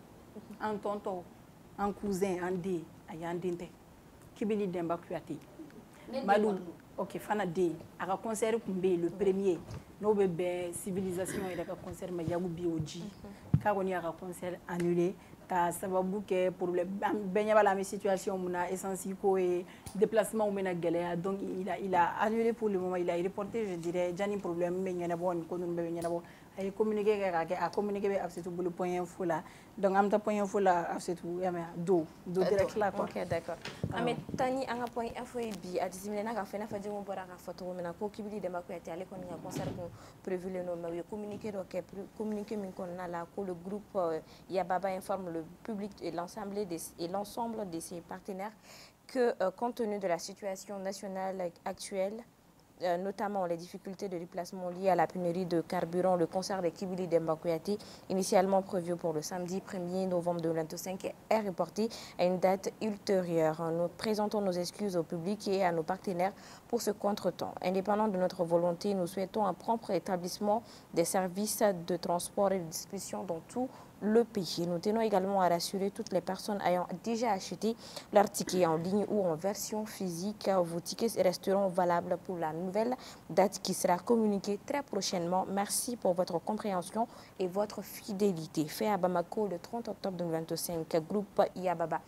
Speaker 4: an tonton an cousin an den ayi an den tɛ Kibili Demba Kuyate Madu ok fana den a ka concert tun bɛ yen le premier n'o bɛ bɛn civilisation yɛrɛ ka concert ma Yagu Bioji k'a kɔni y'a ka concert annulé ka sababu kɛ problème bɛɛ ɲɛ b'a la an bɛ situation mun na essence ko ye déplacement bɛna gɛlɛya donc il a annulé pour le moment il a reporté je dirais jani problème bɛ ɲɛnabɔ nin ko ninnu bɛɛ bɛ ɲɛnabɔ a ye communiqué kɛ k'a kɛ a communiqué bɛ Afisatou bolo point info la donc an bɛ taa point info la Afisatou y'a mɛn do direct la quoi.
Speaker 3: Ok d'accord. An bɛ taa ni an ka point info ye bi a jateminɛna k'a fɔ i n'a fɔ Djengo bɔra k'a fɔ cogo min na ko Kibili Demba Kuyate ale kɔni ka concert kun prévu le nom mais u ye communiqué dɔ kɛ communiqué min kɔnɔna la ko le groupe Yababa informe le public et l'ensemble de ses partenaires que compte tenu de la situation nationale actuelle, notamment les difficultés de déplacement liées à la pénurie de carburant, le concert de Kibili Demba Kuyate, initialement prévu pour le samedi 1er novembre 2025, est reporté à une date ultérieure. Nous présentons nos excuses au public et à nos partenaires pour ce contretemps. Indépendant de notre volonté, nous souhaitons un prompt rétablissement des services de transport et de distribution dans tout le pays. Nous tenons également à rassurer toutes les personnes ayant déjà acheté leur ticket en ligne ou en version physique. Vos tickets resteront valables pour la nouvelle date qui sera communiquée très prochainement. Merci pour votre compréhension et votre fidélité. Fait à Bamako le 30 octobre 2025, groupe Yababa.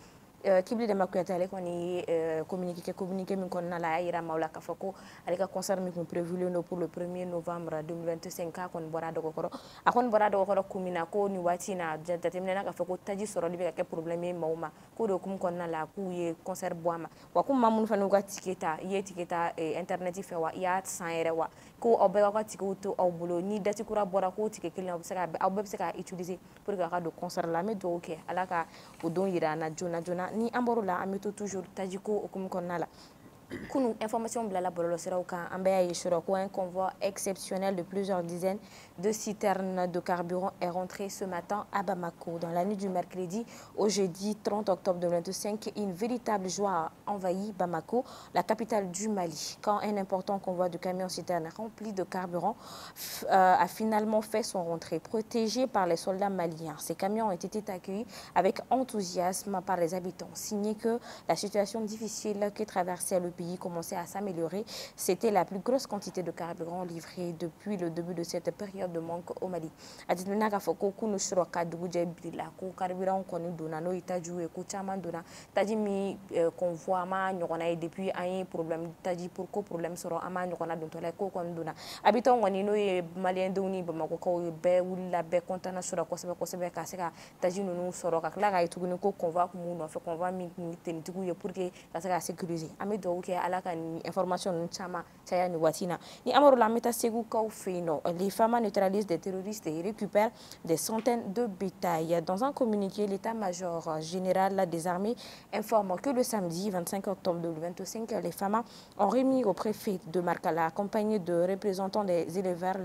Speaker 3: Kibili Demba Kuyate ale kɔni communiqué min kɔnɔna la a y'a yira maaw la k'a fɔ ko ale ka concert min kun prévu pour le 1er novembre 2025 k'a kɔni bɔra dɔgɔkɔrɔ a kɔni bɔra dɔgɔkɔrɔ kun min na ko nin waati in na jateminɛna k'a fɔ ko taji sɔrɔli bɛ ka kɛ problème ye maaw ma ko de hukumu kɔnɔna la k'u ye concert bɔ a ma wa ko maa minnu fana y'u ka ticket ta i ye ticket ta internet fɛ wa i y'a san yɛrɛ wa ko aw bɛɛ ka ticket to aw bolo ni date kura bɔra ko ticket kelen aw bɛɛ bɛ se ka utiliser pour que a ka don concert la an bɛ dugawu kɛ ala ka o don yira an na joona joona ni an bɔr'o la an bɛ to toujours tajiko hukumu kɔnɔna la Kunu, information blala bololosera kan an bɛ ye sɔrɔ ko un convoi exceptionnel de plusieurs dizaines de citernes de carburant est rentré ce matin à Bamako. Dans la nuit du mercredi au jeudi 30 octobre 2025, une véritable joie a envahi Bamako, la capitale du Mali, quand un important convoi de camions citernes remplis de carburant a finalement fait son rentrée, protégé par les soldats maliens. Ces camions ont été accueillis avec enthousiasme par les habitants, signé que la situation difficile que traversait le pays commençait à s'améliorer. C'était la plus grosse quantité de carburant livrée depuis le début de cette période de manque au Mali. Aditmina ka foko kunu shiro ka duguje bila ko carburant koni dona no itaju e ko chaman dona taji mi convoi ma nyokona depuis un problème taji pour ko problème soro ama nyokona don to la ko kon dona habitant woni no e malien doni Bamako ko be wula be kontana shiro ko sebe ka se ka taji nunu soro ka kla ga ituguni ko convoi ko mu no fe convoi mi tenitugu ye pour que ka se ka sécuriser ami do ke ala ka ni information chama chaya ni watina ni amoro la meta segu ko fino les femmes neutralisent des terroristes et récupèrent des centaines de bétail. Dans un communiqué, l'état-major général des armées informe que le samedi 25 octobre 2025, les femmes ont remis au préfet de Markala, accompagnés de représentants des éleveurs,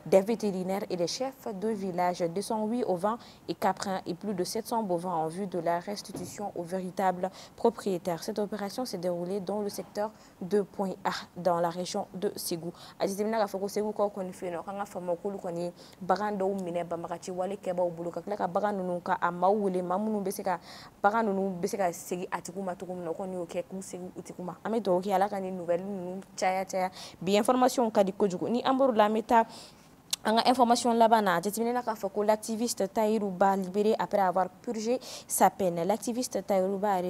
Speaker 3: des vétérinaires et des chefs de village, 208 ovins et caprins et plus de 700 bovins en vue de la restitution aux véritables propriétaires. Cette opération s'est déroulée dans le secteur de Point A, dans la région de Ségou. Bagan dɔw minɛ banbagaci wale kɛbaw bolo ka tila ka bagan ninnu ka a maaw wele maa minnu bɛ se ka bagan ninnu bɛ se ka segin a tigiw ma cogo min na o kɔni y'o kɛ k'u segin u tigiw ma an bɛ dugawu kɛ ala ka nin nouvelle ninnu caya bi information ka di kojugu ni an bɔr'o la an bɛ taa an ka information laban na jateminɛna k'a fɔ ko l'activiste Tahirou Bah libéré après avoir purgé sa peine. L'activiste Tahirou Bah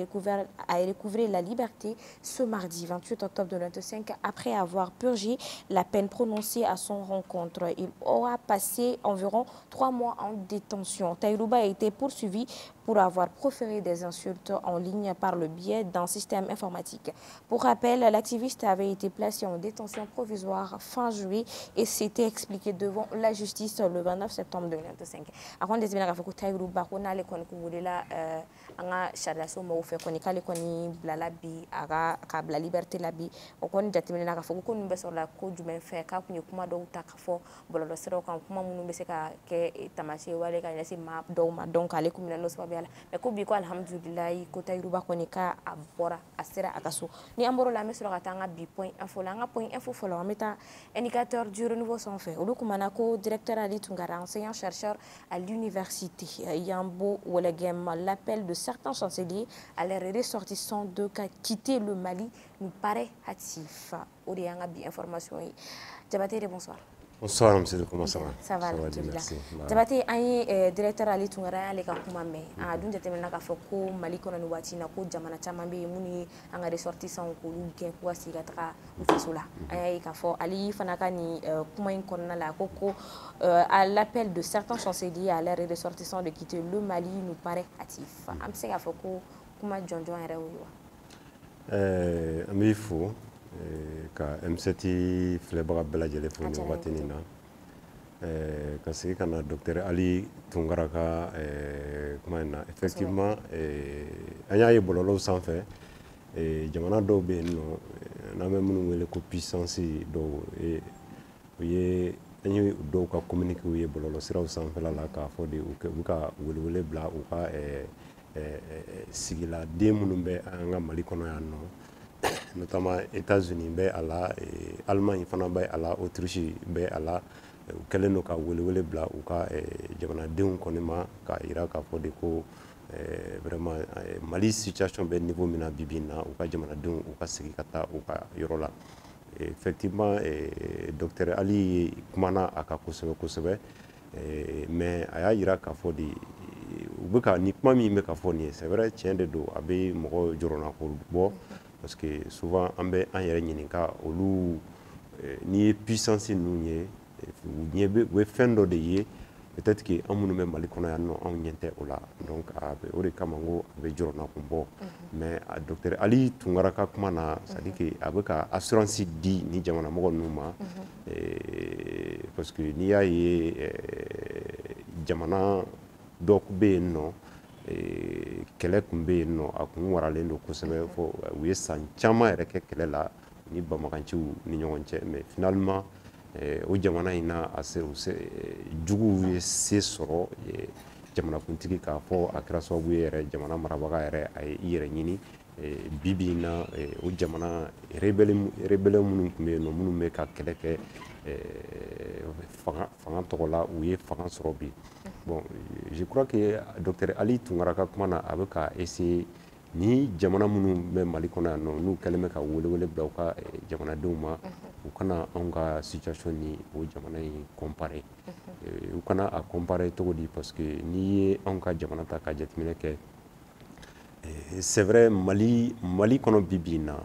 Speaker 3: a recouvré la liberté ce mardi 28 octobre 2025 après avoir purgé la peine prononcée à son rencontre. Il aura passé environ 3 mois en détention. Tahirou Bah a été poursuivi pour avoir proféré des insultes en ligne par le biais d'un système informatique. Pour rappel, l'activiste avait été placé en détention provisoire fin juillet et s'était expliqué devant la justice le 29 septembre 2025. Avant de dire que Tahirou Bah on a les la anga chadaso mo fe koni kale koni blala bi aga ka bla liberté la bi o koni jatimina ka foko koni be sur la ko jumen fe ka kunye kuma do ta ka fo bololo sero kan kuma munu be se ka ke tamashi wale ka nasi ma do ma donc ale kumina no so biala mais ko bi ko alhamdulillah ko Tahirou Bah koni ka abora asira akaso ni amboro la mesro ka tanga bi point info la nga point info fo la meta indicateur du renouveau sans fait o kumana ko directeur Ali Tungara enseignant chercheur à l'université Yambo Welegem. L'appel de certains chanceliers à leurs ressortissants de quitter le Mali nous paraît hâtif. Orianga bi information. Diabatere, bonsoir.
Speaker 7: Bonsoir, monsieur, comment ça va?
Speaker 3: Ça va, merci. Jabate, an directeur Ali Tunkara ale ka kuma mɛn a dun jateminɛna k'a fɔ ko Mali kɔnɔ nin waati in na ko jamana caman bɛ yen mun ni an ka ressortissants k'olu gɛn k'u ka sigi ka taga u faso la an y'a ye k'a fɔ Ali fana ka nin kuma in kɔnɔna la ko à l'appel de certains chanceliers à leurs ressortissants de quitter le Mali nous paraît hâtif an bɛ se k'a fɔ ko kuma jɔnjɔn yɛrɛ y'o ye wa?
Speaker 7: An b'i fo ka M7 filɛbaga bɛɛ lajɛlen fo nin waati nin na ka segin ka na docteur Ali Tunkara ka kuma in na effectivement an y'a ye bɔlɔlɔw sanfɛ jamana dɔw bɛ yen nɔ n'an bɛ minnu wele ko puissance dɔw u ye an ye dɔw ka communiqué ye bɔlɔlɔ siraw sanfɛla la k'a fɔ de u bɛ ka welewele bila u ka sigiladen minnu bɛ an ka Mali kɔnɔ yan nɔ notamment États-Unis bɛ a la Allemagne fana bɛ a la Autriche bɛ a la u kɛlen don ka welewele bila u ka jamanadenw kɔni ma k'a jira k'a fɔ de ko vraiment Mali situation bɛ niveau min na bi bi in na u ka jamanadenw u ka segin ka taa u ka yɔrɔ la effectivement docteur Ali kumana a ka kosɛbɛ kosɛbɛ mais a y'a jira k'a fɔ de u bɛ ka ni kuma min bɛ ka fɔ nin ye c'est vrai tiɲɛ de don a bɛ mɔgɔ jɔrɔna ko bɔ parce que souvent an bɛ an yɛrɛ ɲininka olu n'i ye puissance ninnu ye u bɛ fɛn dɔ de ye peut-être que an minnu bɛ Mali kɔnɔ yan nɔ anw ɲɛ tɛ o la donc o de kama n ko a bɛ jɔrɔna kun bɔ mais docteur Ali Tunkara ka kuma na c'est à dire que a bɛ ka assurance di ni jamanamɔgɔ ninnu ma parce que n'i y'a ye jamana dɔ bɛ yen nɔ kɛlɛ kun bɛ yen nɔ a kun waralen don kosɛbɛ fɔ u ye san caman yɛrɛ kɛ kɛlɛ la ni banbaganciw ni ɲɔgɔn cɛ mais finalement o jamana in na juguw ye se sɔrɔ jamanakuntigi k'a fɔ a kɛra sababu ye yɛrɛ jamana marabaga yɛrɛ a ye i yɛrɛ ɲini bi bi in na o jamana rebelle minnu tun bɛ yen nɔ minnu bɛ ka kɛlɛ kɛ fanga tɔgɔ la u ye fanga sɔrɔ bi bon je crois que docteur Ali Tunkara ka kuma na a bɛ ka essayer ni jamana minnu bɛ Mali kɔnɔ yan nɔ n'u kɛlen bɛ ka welewele bila u ka jamanadenw ma u kana anw ka situation ni o jamana in comparer u kana a comparer cogo di parce que n'i ye anw ka jamana ta ka jateminɛ kɛ c'est vrai Mali kɔnɔ bi bi in na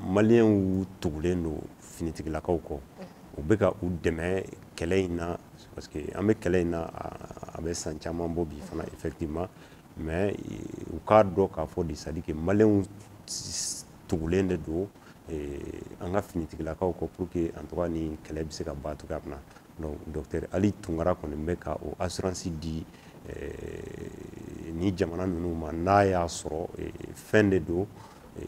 Speaker 7: maliyɛnw tugulen don finitigilakaw kɔ u bɛ ka u dɛmɛ kɛlɛ in na parce que an bɛ kɛlɛ in na a bɛ san caman bɔ bi fana effectivement mais u k'a dɔn k'a fɔ de c'est à dire que maliyɛnw tugulen de don an ka finitigilakaw kɔ pour que en tout cas ni kɛlɛ bɛ se ka ban cogoya min na donc docteur Ali Tunkara kɔni bɛ ka o assurance di ni jamana ninnu ma n'a y'a sɔrɔ fɛn de don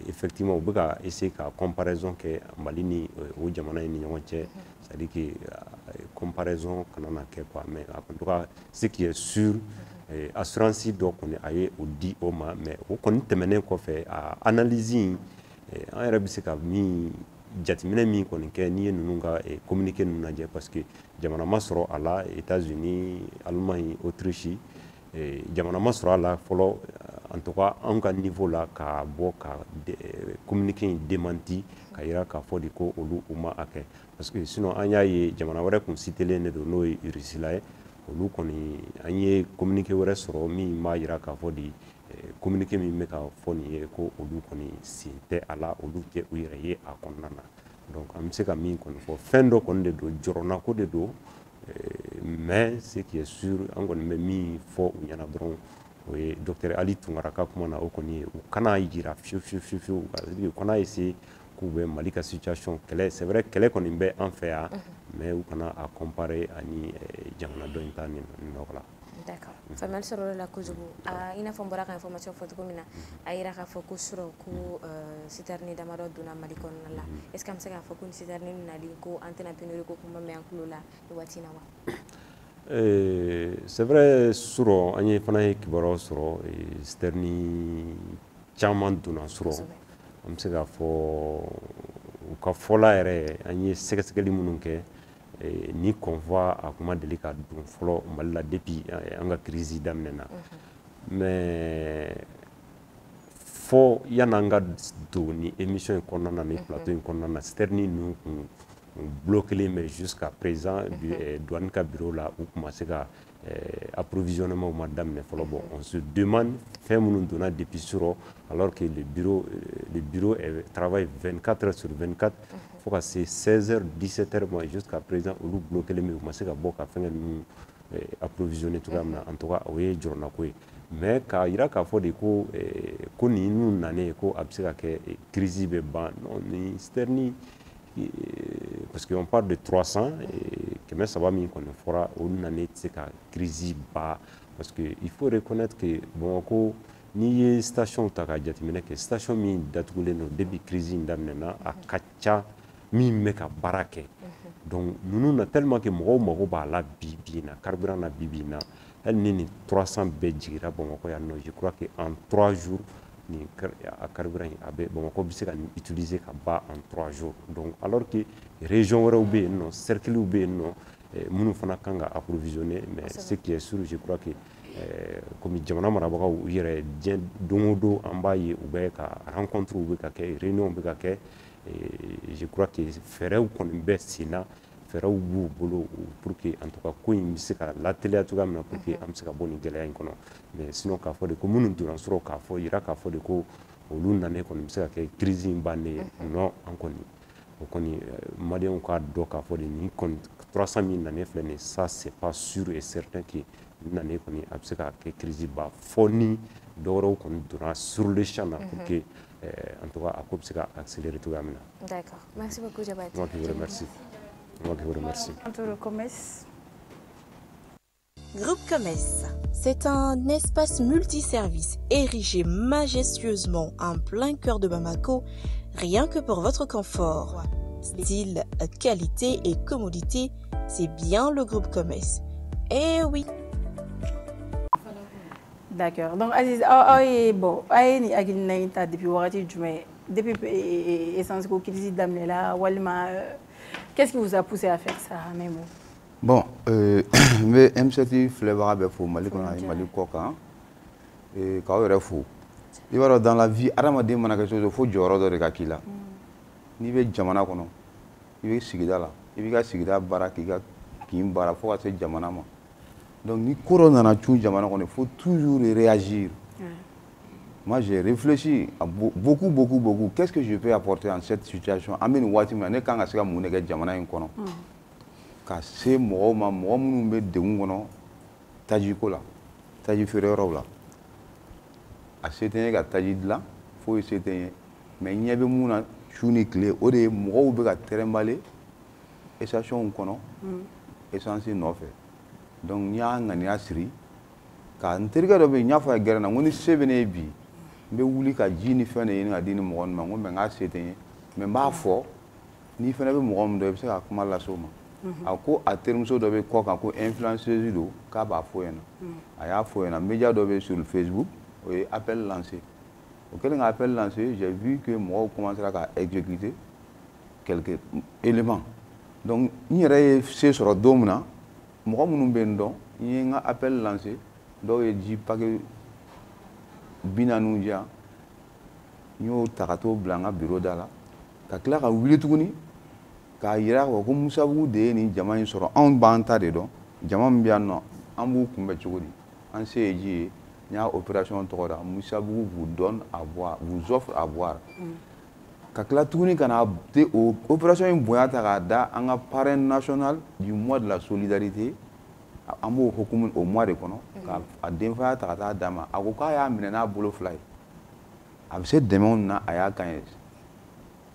Speaker 7: effectivement u bɛ ka essayer ka comparaison kɛ Mali ni o jamana in ni ɲɔgɔn cɛ c'est à dire que comparaison kana na kɛ quoi mais en tout cas ce qui est sûr assurance dɔ kɔni a ye o di o ma mais o kɔni tɛmɛnen kɔfɛ a analyse in an yɛrɛ bɛ se ka min jateminɛ min kɔni kɛ n'i ye ninnu ka communiqué ninnu lajɛ parce que jamana ma sɔrɔ a la États-Unis Allemagne Autriche jamana ma sɔrɔ a la fɔlɔ en tout cas anw ka niveau la ka bɔ ka communiqué in démenti ka jira k'a fɔ de ko olu u ma a kɛ parce que sinon an y'a ye jamana wɛrɛ kun citelen de don n'o ye Russie la ye olu kɔni an ye communiqué wɛrɛ sɔrɔ min b'a jira k'a fɔ de communiqué min bɛ ka fɔ nin ye ko olu kɔni sen tɛ a la olu tɛ u yɛrɛ ye a kɔnɔna na donc an bɛ se ka min kɔni fɔ fɛn dɔ kɔni de don jɔrɔnako de don mais ce qui est sûr an kɔni bɛ min fɔ u ɲɛna dɔrɔn o ye docteur Ali Tunkara ka kuma na o kɔni ye u kana jira fiyewu u kana essayer k'u bɛ Mali ka situation kɛlɛ c'est vrai kɛlɛ kɔni bɛ an fɛ yan mais u kana a comparer ani jamana dɔ in ta nin nɔgɔ la.
Speaker 3: D'accord. Faamuyali sɔrɔ la kojugu i n'a fɔ n bɔra ka information fɔ cogo min na a yira k'a fɔ ko surɔ ko citerne damadɔ donna Mali kɔnɔna la est ce que an bɛ se k'a fɔ ko ni citerne nali ko an tɛna pénurie ko kuma mɛn an tulo la nin waati in na wa?
Speaker 7: C'est vrai surɔ an ye fana ye kibaruyaw sɔrɔ citerne caman donna surɔ an bɛ se k'a fɔ u ka fɔla yɛrɛ an ye sɛgɛsɛgɛli minnu kɛ ni convoi a kuma deli ka don fɔlɔ Mali la depuis an ka crise daminɛna mais fɔ yan'an ka don ni émission in kɔnɔna na ni plateau in kɔnɔna na citerne ninnu kun bloqué, mais jusqu'à présent, douane ka bureau là, où commencer à approvisionnement madame bon, on se demande faire mon donner depuis sur alors que le bureau travaille 24 heures sur 24 faut que c'est 16h 17h moi jusqu'à présent on bloqué les mais commencer à boire faire nous approvisionner tout comme en tout cas oui journal quoi mais quand il a qu'à faire des coups qu'on y nous n'année quoi absurde que crise be ban non ni sterni parce qu'on parle de 300 et que ça va mis qu'on fera une année c'est qu'à crise bas parce que il faut reconnaître que bon ko ni station ta ka jatimene que station mi datugule no début crise ndamena a kacha mi meka barake donc nous na tellement que mo ba la bibina carburant na bibina elle ni 300 be jigira bon ko ya no je crois que en 3 jours ni carburant abe bon ko bise ka utiliser ka ba en 3 jours donc alors que région wara ube no cercle ube no munu fana kanga approvisionner mais ce qui est sûr je crois que comme jamana marabagaw yere dongodo ambaye ube ka rencontre ube ka ke réunion ube ka ke je crois que ferew kon besina ferew bu bolo pour que en tout cas ko bise ka la télé to gamna pour que am se ka boni gele en kono mais sinon ka fo de ko munu duran suro ka fo ira ka fo de ko olu nane kon bise ka ke crise mbane non en koni koni malien ka do ka fo de ni kon 300 000 nane flene ça c'est pas sûr et certain que nane koni abse ka ke crise ba foni doro kon duran sur le champ pour que en tout cas à coupe c'est accélérer tout gamna.
Speaker 3: D'accord. Merci beaucoup Jabat.
Speaker 7: Moi qui vous remercie. Moi qui vous remercie.
Speaker 1: Groupe Commerce, c'est un espace multiservice érigé majestueusement en plein cœur de Bamako, rien que pour votre confort. Style, qualité et commodité, c'est bien le groupe Commerce. Eh oui.
Speaker 4: D'accord. Donc Aziz, bon, ni agil naïta depuis warati jumé, depuis essence ko crise d'amnela walma, qu'est-ce qui vous a poussé à faire ça même?
Speaker 6: Bon, mais MCT flèvera be fo Mali ko Mali koka et ka wéré fo. Il va dans la vie aramade mana quelque chose fo joro do re kakila. Ni be jamana kono. I be sigida la. I be ka sigida baraki ka kim bara fo ka se jamana ma. Donc, ni corona na tchou jamana kono, il faut toujours réagir. Moi, j'ai réfléchi à beaucoup. Qu'est-ce que je peux apporter en cette situation? Amen wati mane kanga sika munega jamana en kono. Ka se mo munu de ngono taji kola. Taji ferero la. A c'était ga taji la, faut c'était mais il y avait muna chouni clé o de mo be ga terembale et station kono. Essentiel no fait. Donc nya ngani asiri ka nteriga do be nya fa gere na ngoni sebene bi be wuli ka jini fene ni adini mo on ma ngombe nga sete me ba fo ni fene be mo on do be se ka kuma la soma ako a terme so do be ko ka ko influenceuse do ka ba fo yana aya fo yana media do be sur Facebook et appel lancé auquel un appel lancé j'ai vu que moi commencer à exécuter quelques éléments donc ni re se sur domna moi mon bendo il y a un appel lancé donc il dit pas que binanouja nyo takato blanga bureau dala ka kila ka wuli tuguni ka yira ko musabu de ni jama soro on banta de don jama mbiano ambu kumbe chugudi en CG nya opération tokoda musabu vous donne à boire vous offre à boire ka kila tuguni kana de opération boyata ka da anga parrain national du mois de la solidarité ambo hukumun au mois de kono ka adenfa ta dama akoka ya minena bolo fly avec cette demande na aya kan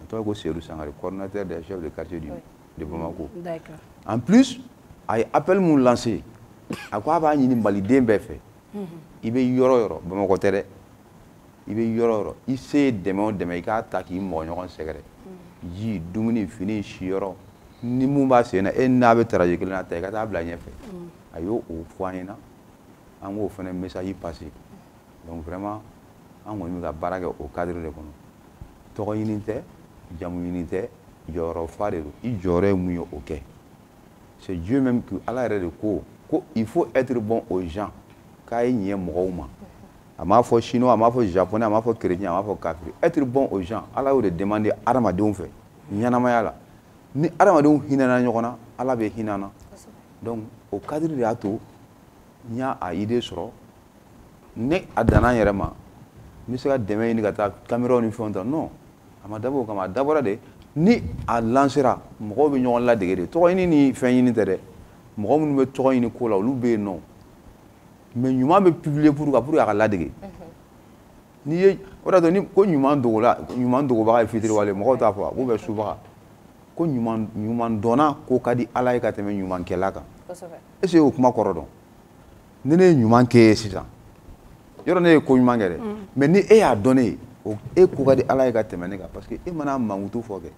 Speaker 6: toi ko Serou Sangare coordinateur des chefs de quartier de Bamako.
Speaker 4: D'accord.
Speaker 6: En plus ay appel mon lancé akwa ba ni validé mbefe ibe yoro Bamako tere ibe yoro il sait demande de meka ta ki mo nyon secret yi dumuni fini shioro ni mu ba sena en na be trajet que na ta ka ta bla nyefe ayo o foinena an go fene message passé donc vraiment an go mi ga baraka au cadre de kono to ko yinite jamu yinite joro fare i jore mu yo OK c'est Dieu même que ala re de ko il faut être bon aux gens kay ñe mo ma ama fo chinois ama fo japonais ama fo chrétien ama fo kafir être bon aux gens ala o de demander arma de on fait ñana ma yala ni adamadenw hinɛna ɲɔgɔn na ala bɛ hinana donc au cadre de y'a to n y'a idée sɔrɔ ne a danna n yɛrɛ ma n bɛ se ka dɛmɛ ɲini ka taa caméra ni fɛnw ta non a ma dabɔ o kama a dabɔra de ni a lancera mɔgɔw bɛ ɲɔgɔn ladege de tɔgɔ ɲini ni fɛn ɲini tɛ dɛ mɔgɔ minnu bɛ tɔgɔ ɲini ko la olu bɛ yen nɔ mais ɲuman bɛ publier pour que a ka ladege n'i ye o de y'a to ni ko ɲuman dogobaga ye fitiriwale mɔgɔw t'a fɔ k'u bɛ subaga ko ɲuman dɔnna ko ka di ala ye ka tɛmɛ ɲumankɛla kan est ce que o kuma kɔrɔ dɔn ni ne ye ɲuman kɛ ye sisan yɔrɔ ne ye ko ɲuman kɛ dɛ mais ni e y'a dɔn ne ye e ko ka di ala ye ka tɛmɛ ne kan parce que e mana mankutu fɔ kɛ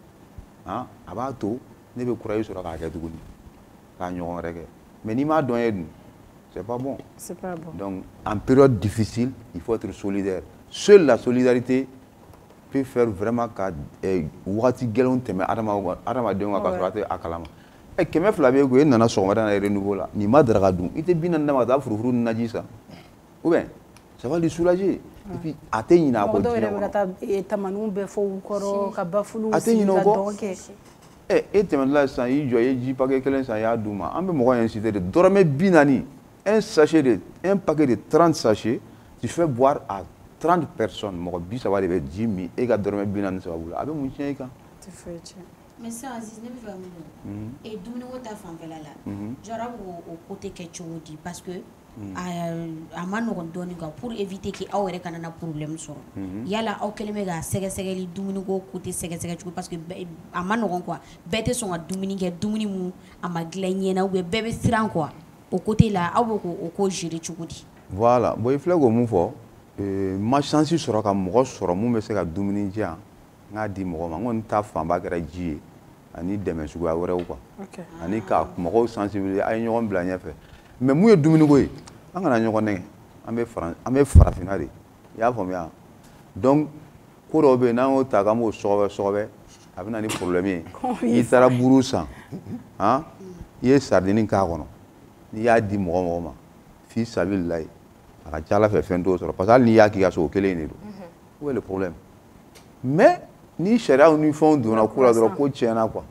Speaker 6: a b'a to ne bɛ courage sɔrɔ k'a kɛ tuguni k'a ɲɔgɔn wɛrɛ kɛ mais n'i m'a dɔn ye dun c'est pas bon. C'est pas bon. Donc en période difficile il faut être solidaire. Seule la solidarité peut faire vraiment ka waati gɛlɛnw tɛmɛ adamadenw kan ka sɔrɔ a tɛ a kalama. Kɛmɛ fila b'e kun e nana sɔgɔmada na renouveau la nin ma daraka dun i tɛ 40 d'a ma ka taa furufuru ni naji san ou bien ça va lui soulager et puis a tɛ ɲinɛ a kɔ diɲɛ kɔnɔ. Mɔgɔ dɔw yɛrɛ bɛ ka taa tamaninw bɛɛ fɔ u kɔrɔ ka bafuluw sigi ka dɔn kɛ. E tɛmɛtɔla sisan i jɔ i ye ji paquet kelen san i y'a d'u ma an bɛ mɔgɔ inciter de dɔrɔmɛ 40 un paquet de 30 sachets tu fais boire à 30 personnes mɔgɔ 30 de bɛ ji min e ka dɔrɔmɛ 40 sababu la a bɛ mun tiɲɛ i kan.
Speaker 5: Mais ça, Aziz, ne veux pas me et dumuni ko ta fanfɛla la jara o côté kɛ cogo di parce que a ma nɔgɔn dɔɔnin quoi pour éviter que aw yɛrɛ kana na problème sɔrɔ yala aw kɛlen bɛ ka sɛgɛsɛgɛli dumuni ko côté sɛgɛsɛgɛ cogo parce que a ma nɔgɔn quoi bɛɛ tɛ sɔn ka dumuni kɛ dumuni mun a ma dilan ɲɛna ou bien bɛɛ bɛ siran quoi o côté la aw bɛ o ko gérer cogo di.
Speaker 6: Voilà bon i filɛ k'o mun fɔ ma chance sɔrɔ ka mɔgɔ sɔrɔ mun bɛ se ka dumuni diyan n k'a di mɔgɔ ma n kɔni ta fanba kɛra ji ye ani dɛmɛ suguya wɛrɛw quoi ani ka mɔgɔw sensibiliser a ye ɲɔgɔn bila ɲɛfɛ mais mun ye dumuni ko ye an kana ɲɔgɔn nɛgɛ an bɛ farafinna de i y'a faamuya donc ko dɔw bɛ yen n'an y'o ta k'an b'o sɔgɔbɛ a bɛ na ni problème ye i taara buru san i ye sardine k'a kɔnɔ n'i y'a di mɔgɔ ma f'i sabililayi a ka ca ala fɛ fɛn t'o sɔrɔ parce que hali n'i y'a k'i ka so o kelen de don où est le problème mais ni sariyaw ni fɛnw donna ko la dɔrɔn ko tiɲɛna quoi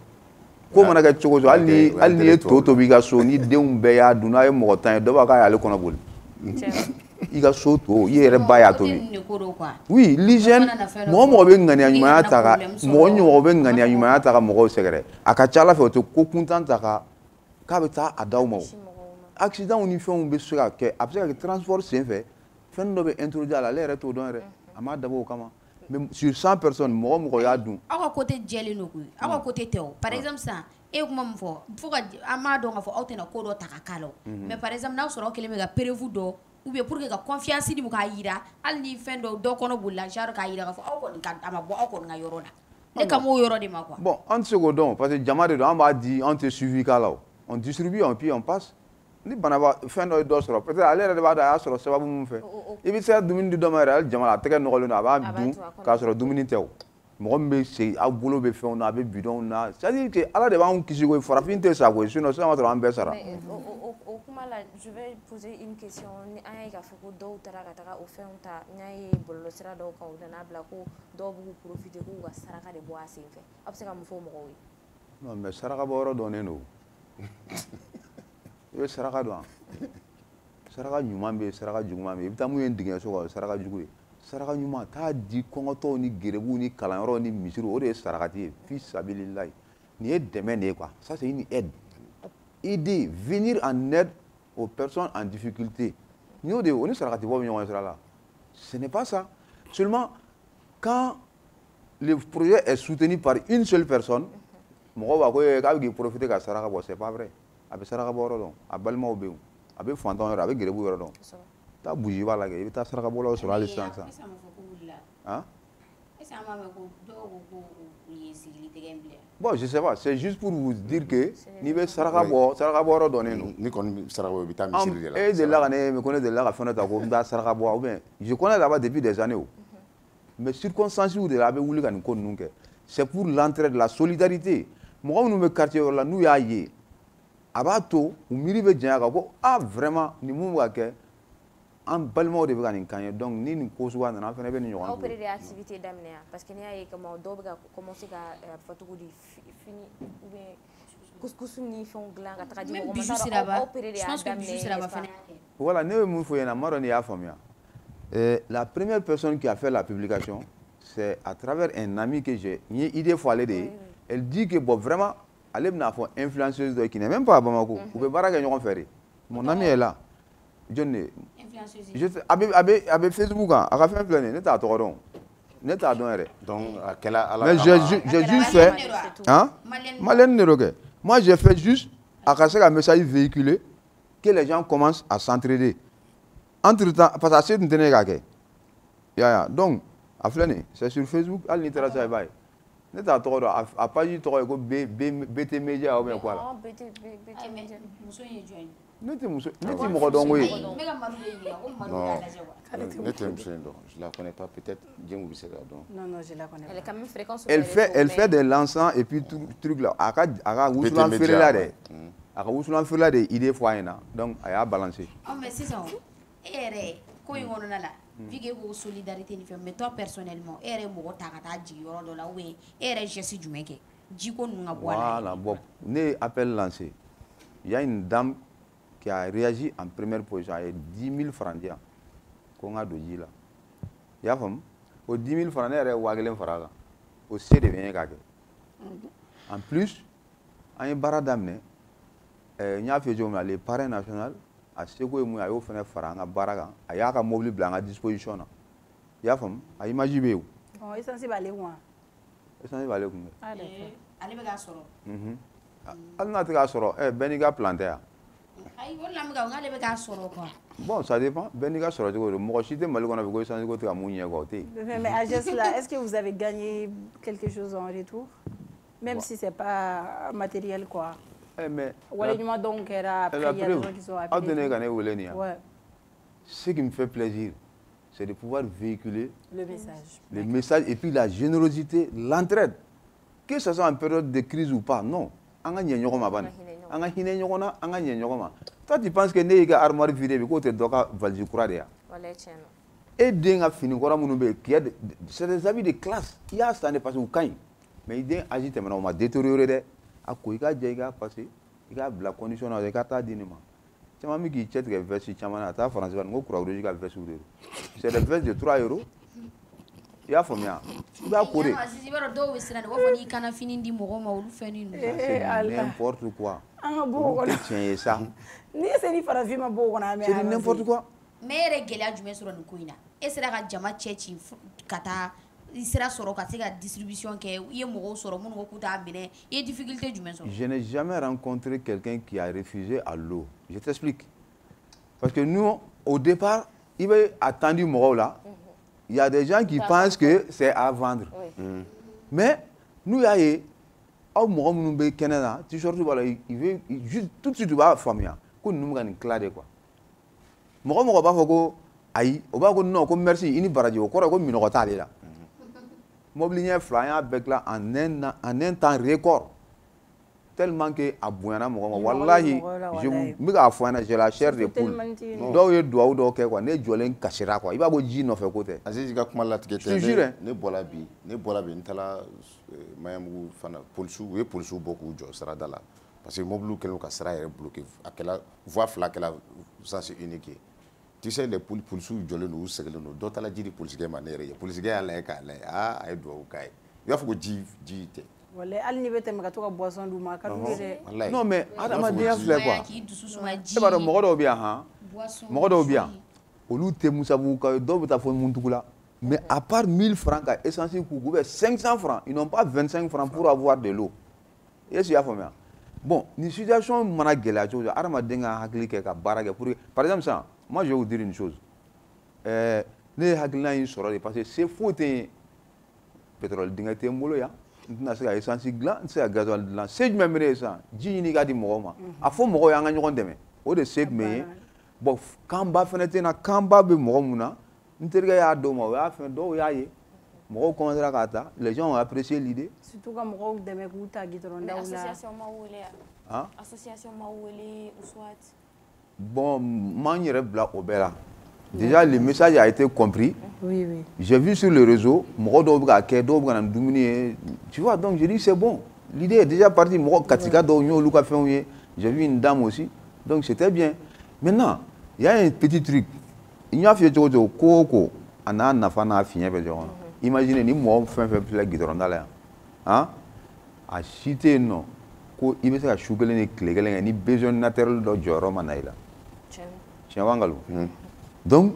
Speaker 6: ko mana kɛ cogo o cogo hali n'i ye to tobi i ka so ni denw bɛɛ y'a dun n'a ye mɔgɔ 10 ye dɔ b'a k'a y'ale kɔnɔ boli i ka so to i yɛrɛ ba y'a tobi oui l'hygiène mɔgɔ bɛ ŋaniya ɲumanya ta ka mɔgɔ bɛ ŋaniya ɲumanya ta ka mɔgɔw sɛgɛrɛ a ka ca ala fɛ o tɛ ko kuntan ta k'a bɛ taa a d'aw ma o accident ni fɛnw bɛ se ka kɛ a bɛ se ka kɛ transport sen fɛ fɛn dɔ bɛ introduire a la ale yɛrɛ t'o dɔn yɛrɛ a m'a dabɔ o kama mais sur 100 personnes mɔgɔ y'a dun aw ka côté jɛlen don koyi aw ka côté tɛ o par exemple sisan e ye kuma min fɔ fo ka an m'a dɔn k'a fɔ aw tɛna ko dɔ ta ka k'a la mais par exemple n'aw sɔrɔ aw kelen bɛ ka prévu dɔ ou bien pour que ka confiance di mu k'a yira hali ni fɛn dɔ kɔnɔ bolila genre k'a yira k'a fɔ aw kɔni a ma bɔ aw kɔni ka yɔrɔ la ne ka m'o yɔrɔ de ma quoi. Bon an tɛ se k'o dɔn parce que jama de don an b'a di an tɛ suivi k'a la o on distribue et puis on passe ni banaba fɛn dɔ ye dɔ sɔrɔ peut-être ale yɛrɛ de b'a dɔn a y'a sɔrɔ sababu min fɛ i bɛ se ka dumuni di dɔ ma yɛrɛ hali jama la a tɛgɛ nɔgɔlen don a b'a dun k'a sɔrɔ dumuni tɛ o mɔgɔ min bɛ segin aw bolo bɛ fɛnw na a bɛ bidɔnw na c'est à dire que ala de b'anw kisi koyi farafin tɛ sa koyi sinon sisan ma sɔrɔ an bɛɛ sara.
Speaker 3: O kuma la je vais poser une question ni an y'a ye k'a fɔ ko dɔw taara ka taga o fɛnw ta n y'a ye bɔlɔlɔsira dɔw kan u nana bila ko dɔw b'u profiter k'u ka saraka de bɔ a sen fɛ aw bɛ se ka mun fɔ mɔgɔw ye.
Speaker 6: non mais saraka bɔ yɔrɔ dɔnnen don i bɛ saraka dɔn saraka ɲuman bɛ yen saraka juguman bɛ yen i bɛ taa mun ye dingɛ so kɔnɔ saraka jugu ye saraka ɲuman t'a di kɔngɔtɔw ni gerebuw ni kalanyɔrɔw ni misiriw o de ye sarakati ye fi sabililayi nin ye dɛmɛ de ye quoi ça c'est une aide aider venir en aide aux personnes en difficulté ni o de o ni sarakati bɔ bɛ ɲɔgɔn sira la ce n'est pas ça seulement quand le projet est soutenu par une seule personne mɔgɔw b'a ko k'a bɛ k'i profiter ka saraka bɔ c'est pas vrai a bɛ saraka bɔ yɔrɔ dɔn a balimaw bɛ yen a bɛ fantanw yɔrɔ a bɛ gerebu yɔrɔ dɔn taa bougie b'a la kɛ i bɛ taa saraka bɔlaw sɔrɔ hali sisan sisan bon je sais pas c'est juste pour vous dire que n'i bɛ saraka bɔ yɔrɔ dɔnnen don ni kɔni saraka bɔ i bɛ taa misiri de la e delila ka ne ye mais ko ne delila ka fɛn dɔ ta ko n bɛ taa saraka bɔ ou bien je connais là-bas depuis des années o mais circonstances de la a bɛ wuli ka nin ko ninnu kɛ c'est pour l'entraide la solidarité mɔgɔ minnu bɛ quartier yɔrɔ la n'u y'a ye a b'a to u miiri bɛ janya kan ko vraiment nin mun bɛ ka kɛ an balimaw de bɛ ka nin kan ye donc ni nin ko suguya nana an fana bɛ nin ɲɔgɔn
Speaker 3: opéré de activité daminɛ parce que n'i y'a ye comment dɔw bɛ ka commencer ka fɔ cogo di fini ou bien couscous ni fɛnw dilan ka taga di mɔgɔ ma opéré de y'a daminɛ
Speaker 6: voilà ne bɛ mun fɔ ɲɛna m'a dɔn n'i y'a faamuya la première personne qui a fait la publication c'est à travers un ami que j'ai n ye idée fɔ ale de ye elle dit que bon vraiment ale bɛna fɔ influenceuse dɔ qui n'est même pas à Bamako u bɛ baara kɛ ɲɔgɔn fɛ de mon ami est là jɔn de a bɛ Facebook kan a ka fɛn filɛ nin ye ne t'a tɔgɔ dɔn ne t'a dɔn yɛrɛ
Speaker 2: donc a kɛla ala
Speaker 6: mais j'ai juste fait hein malien de kɛ moi j'ai fait juste à ka se ka message véhiculer que les gens commencent à s'entraider entre temps parce que a se tun tɛ ne k'a kɛ ya donc a filɛ nin c'est sur Facebook hali n'i taara sisan i b'a ye ne t'a tɔgɔ dɔn a page tɔgɔ ye ko BT Media ou bien quoi là ne tɛ mɔgɔ dɔn koyi
Speaker 2: ne tɛ muso in dɔn je la connais pas peut-être Djengou bɛ se k'a dɔn
Speaker 4: non je la connais pas
Speaker 6: elle fait des lancements et puis truc là a ka wusulan feerela dɛ a ka wusulan feerela de idée fɔ a ɲɛna donc a y'a balancer
Speaker 5: mais sisan e yɛrɛ ko in kɔnɔna la vu que ko solidarité ni fɛn mais toi personnellement e yɛrɛ mɔgɔ ta ka taa jigin yɔrɔ dɔ la ou bien e yɛrɛ geste jumɛn kɛ jiko ninnu ka bɔ a la
Speaker 6: voilà bon ne ye appel lancé il y a une dame qui a réagi en première position a ye 10 000 francs di yan ko n ka don ji la i y'a faamu o 10 000 francs ne yɛrɛ ye 1000 fara a kan o se de bɛ n ye k'a kɛ en plus an ye baara daminɛ n y'a f'i ye cogo min na le parrain national a seko ye mun ye a y'o fana fara an ka baara kan a y'a ka mobili bila an ka disposition na i y'a faamu a image bɛ yen o
Speaker 4: essence b'ale kun wa
Speaker 6: essence b'ale kun
Speaker 5: ale bɛ k'a sɔrɔ
Speaker 6: hali n'a tɛ k'a sɔrɔ bɛɛ n'i ka plan tɛ yan
Speaker 5: ayi o de la n bɛ k'ale bɛ k'a sɔrɔ quoi
Speaker 6: bon ça dépend bɛɛ n'i ka sɔrɔ cogo don mɔgɔ si tɛ Mali kɔnɔ bi ko essence ko tɛ ka mun ɲɛ quoi o tɛ yen
Speaker 4: mais à geste là est-ce que vous avez gagné quelque chose en retour même si c'est pas matériel quoi
Speaker 6: mais
Speaker 4: wala ɲuman dɔn kɛra après il y a des gens qui sont appelés
Speaker 6: aw tɛ ne ka ne wele nin yan ce qui me fait plaisir c'est de pouvoir véhiculer le message et puis la générosité l'entraide que ce soit en période de crise ou pas non an ka ɲɛ ɲɔgɔn ma bani an ka hinɛ ɲɔgɔn na an ka ɲɛ ɲɔgɔn ma toi tu penses que ne y'i ka armoire vidé bi k'o tɛ dɔ ka valise kura de yan e den ka fini kɔrɔ minnu bɛ yen c'est des habits de classe i y'a san de parce que u ka ɲi mais i den âge tɛmɛna o ma détérioré dɛ a ko i ka jɛ i k'a passer i k'a bila condition na i ka taa di nin ma caman bɛ k'i cɛ tigɛ veste caman na a taa faransi ba nin ko Croix Rouge ka veste de don c'est des vestes de 3 euros i y'a faamuya i b'a ko de
Speaker 5: i b'a dɔn dɔw bɛ siran de b'a fɔ n'i kana fini di mɔgɔ ma olu fɛn ninnu
Speaker 6: c'est n'importe quoi
Speaker 4: an ka bɔ o kɔnɔ
Speaker 6: tiɲɛ ye sa
Speaker 4: ni e sera ni farafin ma bɔ o kɔnɔ an bɛ
Speaker 6: c'est n'importe quoi
Speaker 5: mais e yɛrɛ gɛlɛya jumɛn sɔrɔ nin ko in na e sera ka jama cɛ ci ka taa i sera sɔrɔ ka se ka distribution kɛ i ye mɔgɔw sɔrɔ minnu ko k'u t'a minɛ i ye difficulté jumɛn sɔrɔ
Speaker 6: je n'ai jamais rencontré quelqu'un qui a refusé à l'eau je t'explique parce que nous au départ il bɛ attendu mɔgɔw la il y a des gens qui pensent que c'est à vendre mais nous y'a ye aw mɔgɔ minnu bɛ kɛnɛ na t-shirt b'a la il veut juste tout de suite u b'a faamuya ko ninnu bɛ ka nin tila de quoi mɔgɔ mɔgɔ b'a fɔ ko ayi o b'a ko non ko merci i ni baraji o kɔrɔ ye ko minɔgɔ t'ale la mobili ɲɛ 2 an y'a bɛɛ dilan en un temps record tellement que a bonyana mɔgɔ ma walahi n bɛ k'a fɔ ɲɛna j'ai la chair de poule dɔw ye duwawu dɔw kɛ quoi ne jɔlen kasira quoi i b'a ko ji nɔfɛ ko tɛ
Speaker 2: Azizi ka kuma latigɛ tɛ ne bɔra bi n taara Mayamugu fana u ye polisiw bɔ k'u jɔ sirada la parce que mobiliw kɛlen ka sira yɛrɛ bloqué a kɛla voie 2 kɛla sens unique tu sais les policiers jɔlen don u sɛgɛlen don dɔ taara ji di polisikɛ ma ne yɛrɛ ye polisikɛ y'a lajɛ k'a lajɛ a ye duwawu k'a ye i b'a fɔ ko ji tɛ
Speaker 4: walayi hali n'i bɛ tɛmɛ ka to ka boisson d'u ma a ka d'u ye dɛ
Speaker 6: non mais adamadenya filɛ quoi e b'a dɔn mɔgɔ dɔw bɛ yan han mɔgɔ dɔw bɛ yan olu tɛ musabugu ka dɔw bɛ taa fɔ Muntugu la mais à part 1000 francs ka essence k'u ou bien 500 francs ils n'ont pas 25 francs pour avoir de l'eau est-ce que i y'a faamuya bon nin situation mana gɛlɛya cogo o cogo adamaden ka hakili kɛ ka baara kɛ pour que par exemple sisan moi je vais vous dire une chose ne ye hakilina in sɔrɔ de parce que se foyi tɛ yen pétrole dingɛ tɛ n bolo yan n tɛna se ka essence dilan n tɛ se ka gasoil dilan se jumɛn bɛ ne ye sisan ji ɲini k'a di mɔgɔw ma a fɔ mɔgɔw ye an ka ɲɔgɔn dɛmɛ o de se tun bɛ ye bon kanba fana tɛ n na kanba bɛ mɔgɔ mun na n terikɛ y'a dɔw ma o y'a fɛn dɔw y'a ye mɔgɔw commencera k'a ta les gens ont apprécié l'idée
Speaker 4: surtout ka mɔgɔw dɛmɛ k'u ta gitɔrɔndaw la
Speaker 3: association ma wele association ma wele ou soit
Speaker 6: bon m'an yɛrɛ bila o bɛɛ la Déjà, le message a été compris.
Speaker 4: Oui, oui.
Speaker 6: J'ai vu sur le réseau, tu vois, donc je dis c'est bon. L'idée est déjà partie. J'ai vu une dame aussi, donc c'était bien. Maintenant, il y a un petit truc. Il y a fait Coco, imaginez, ni moi, fin fait plus la guitare. Hein? À citer, non. Il me semble que les clés, ni besoin naturel de Joroma Naila. Donc,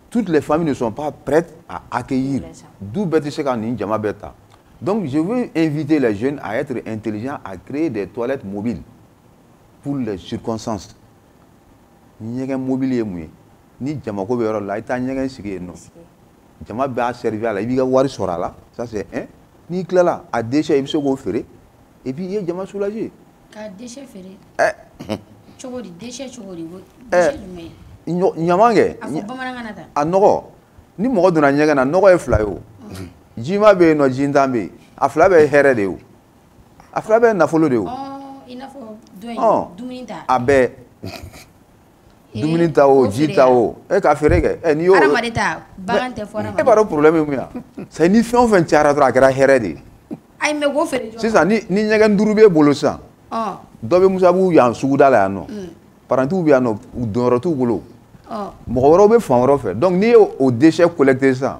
Speaker 6: toutes les familles ne sont pas prêtes à accueillir. D'où Beta. Donc, je veux inviter les jeunes à être intelligents, à créer des toilettes mobiles pour les circonstances. Ni mobilier, ni Jamako là, il y a Jama a servi à la Ibiga Wari Sorala, ça c'est un. Ni Clara a déchet, il se go ferré, et puis il y a Jama soulagé.
Speaker 5: Car déchet ferré. Chogori, déchet chogori.
Speaker 6: Nyamange. A Nogo. Ni Mogo de Nagana, Nogo e Flyo. Jima be no Jindambe. A Flabe Heredeo. A Flabe Nafolo de.
Speaker 5: Oh, enough of doing that.
Speaker 6: Abe. Duminita o, jita o. E ka ferege. E ni o.
Speaker 5: Aramadeta, bagante fora.
Speaker 6: E baro problème mu ya. C'est ni fon fen tiara tra kera herede.
Speaker 5: Ay me go fere jo.
Speaker 6: C'est ça ni nyaga ndurube bolo sa. Dobe musabu ya suguda la no. Parantu bi ano udorotu bolo. Mo be fon fait. Donc ni au déchet collecté ça.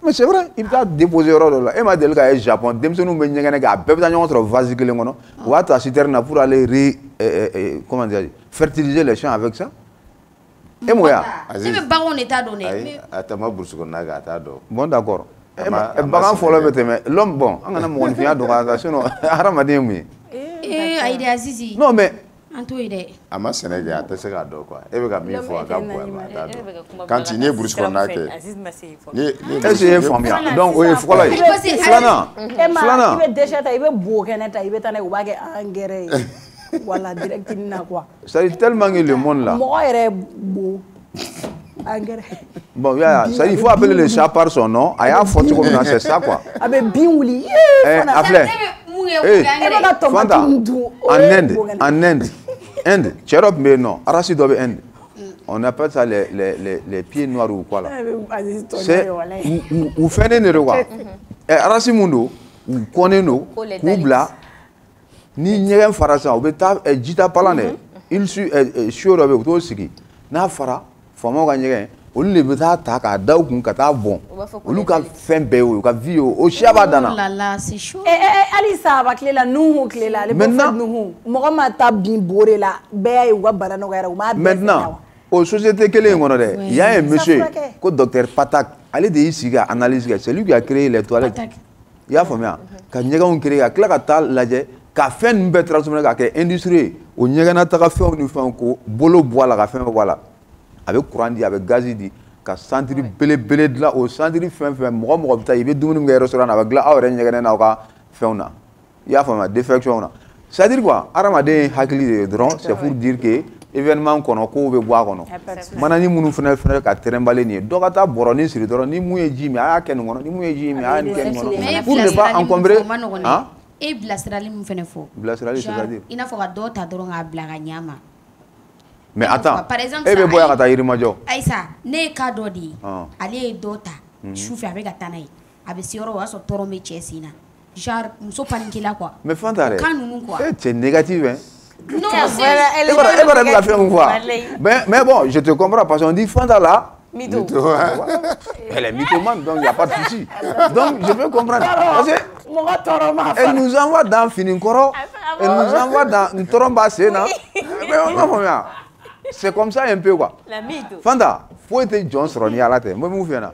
Speaker 6: Mais c'est vrai, il t'a déposé là. Et m'a dit que au Japon, dem sonu be nyaga ga be ta nyotro vase kele ngono. Wa ta citerne pour aller comment dire fertiliser les champs avec ça. Et moi,
Speaker 5: c'est le baron état donné.
Speaker 6: Bon, d'accord. Baron faut le mettre, l'homme bon, on a mon fille à d'organisation, Aramadé.
Speaker 5: Aïda Azizi.
Speaker 6: Non, mais.
Speaker 5: Antoine.
Speaker 2: À ma Sénégal, tu sais quoi. Et vous avez mis fois quand il y a Bruce Conake.
Speaker 6: C'est famille. Donc, oui, voilà. Flana.
Speaker 4: Flana. Il veut déjà, il veut boire, il veut t'en aller voilà, directement quoi.
Speaker 6: Ça est tellement le monde là.
Speaker 4: Moi, il est beau.
Speaker 6: Bon, ça il faut appeler le chat par son nom. Il y a faute comme ça, c'est ça quoi.
Speaker 4: Avec Biouli.
Speaker 6: Appelez. En Inde, Cherop mais non, Aracido Inde. On appelle ça les pieds noirs ou quoi là. C'est où fait des quoi. Aracimundo, ou Koneno, ou Bla. Ni nyɛgɛn fara san u bɛ taa jita palan dɛ il su sio dɔ bɛ yen u t'o sigi n'a fara faamaw ka ɲɛgɛn olu de bɛ taa ta k'a da u kun ka taa bɔn olu ka fɛn bɛɛ y'o ka vie y'o o siya b'a dan na.
Speaker 4: hali saba tile la nuhu tile la ale b'o fɛ nuhu mɔgɔ ma ta bin bore la bɛɛ y'a ye u ka bana nɔgɔyara u m'a bɛɛ fɛ wa.
Speaker 6: O société kelen in kɔnɔ dɛ il y a un monsieur ko docteur Patak ale de y'i sigi ka analyse kɛ c'est lui qui a créé les toilettes i y'a faamuya ka ɲɛgɛnw créé ka tila ka taa lajɛ. Ka fɛn bɛɛ transformer ka kɛ industrie o ɲɛgɛnna taga fɛnw ni fɛnw ko bolo bɔ a la ka fɛn bɔ a la a bɛ courant di a bɛ gaz di ka centre belebele dilan o centre fɛn fɛn mɔgɔ mɔgɔ bɛ taa i bɛ dumuni min kɛ restaurant na a bɛ dilan aw yɛrɛ ɲɛgɛnɛ n'aw ka fɛnw na i y'a faamuya défection na c'est à dire quoi hadamaden hakili de ye dɔrɔn c'est pour dire que événement kɔnɔ kow bɛ bɔ a kɔnɔ manani minnu fana ka tɛrɛnbalen nin ye dɔ ka taa bɔrɔnin siri dɔrɔn ni mun ye ji min a y'a kɛ nin kɔnɔ ni mun ye ji min a y'a nin kɛ nin kɔnɔ pour ne pas encombrer hein.
Speaker 5: E bilasirali min fɛnɛ fɔ.
Speaker 6: Bilasirali c'est-à-dire.
Speaker 5: I n'a fɔ ka dɔ ta dɔrɔn k'a bila ka ɲɛ ma.
Speaker 6: Mais attends. E bɛ bɔ yan ka taa Yirimajɔ.
Speaker 5: Ayisa, ne ye cas dɔ de ye. Ale ye dɔ ta. Sufɛ a bɛ ka taa n'a ye. A bɛ se yɔrɔ o y'a sɔrɔ tɔɔrɔ bɛ cɛ sen na. Genre muso paniquera quoi.
Speaker 6: Mais Fanta dɛ.
Speaker 5: Kan ninnu quoi.
Speaker 6: C'est négatif hein.
Speaker 5: Non, c'est.
Speaker 6: E bɔra bɛ ka fɛn mun fɔ. Mais bon, je te comprends parce qu'on dit Fanta là.
Speaker 4: Mytho.
Speaker 6: Elle est mythomane, donc il n'y a pas de souci. Donc je peux comprendre. Parce que elle nous envoie dans Fininkoro, elle nous envoie dans Ntoromba Sena. C'est comme ça un peu quoi.
Speaker 3: La mytho.
Speaker 6: Fanda, faut être John Sroni à la tête. Moi, je me fais là.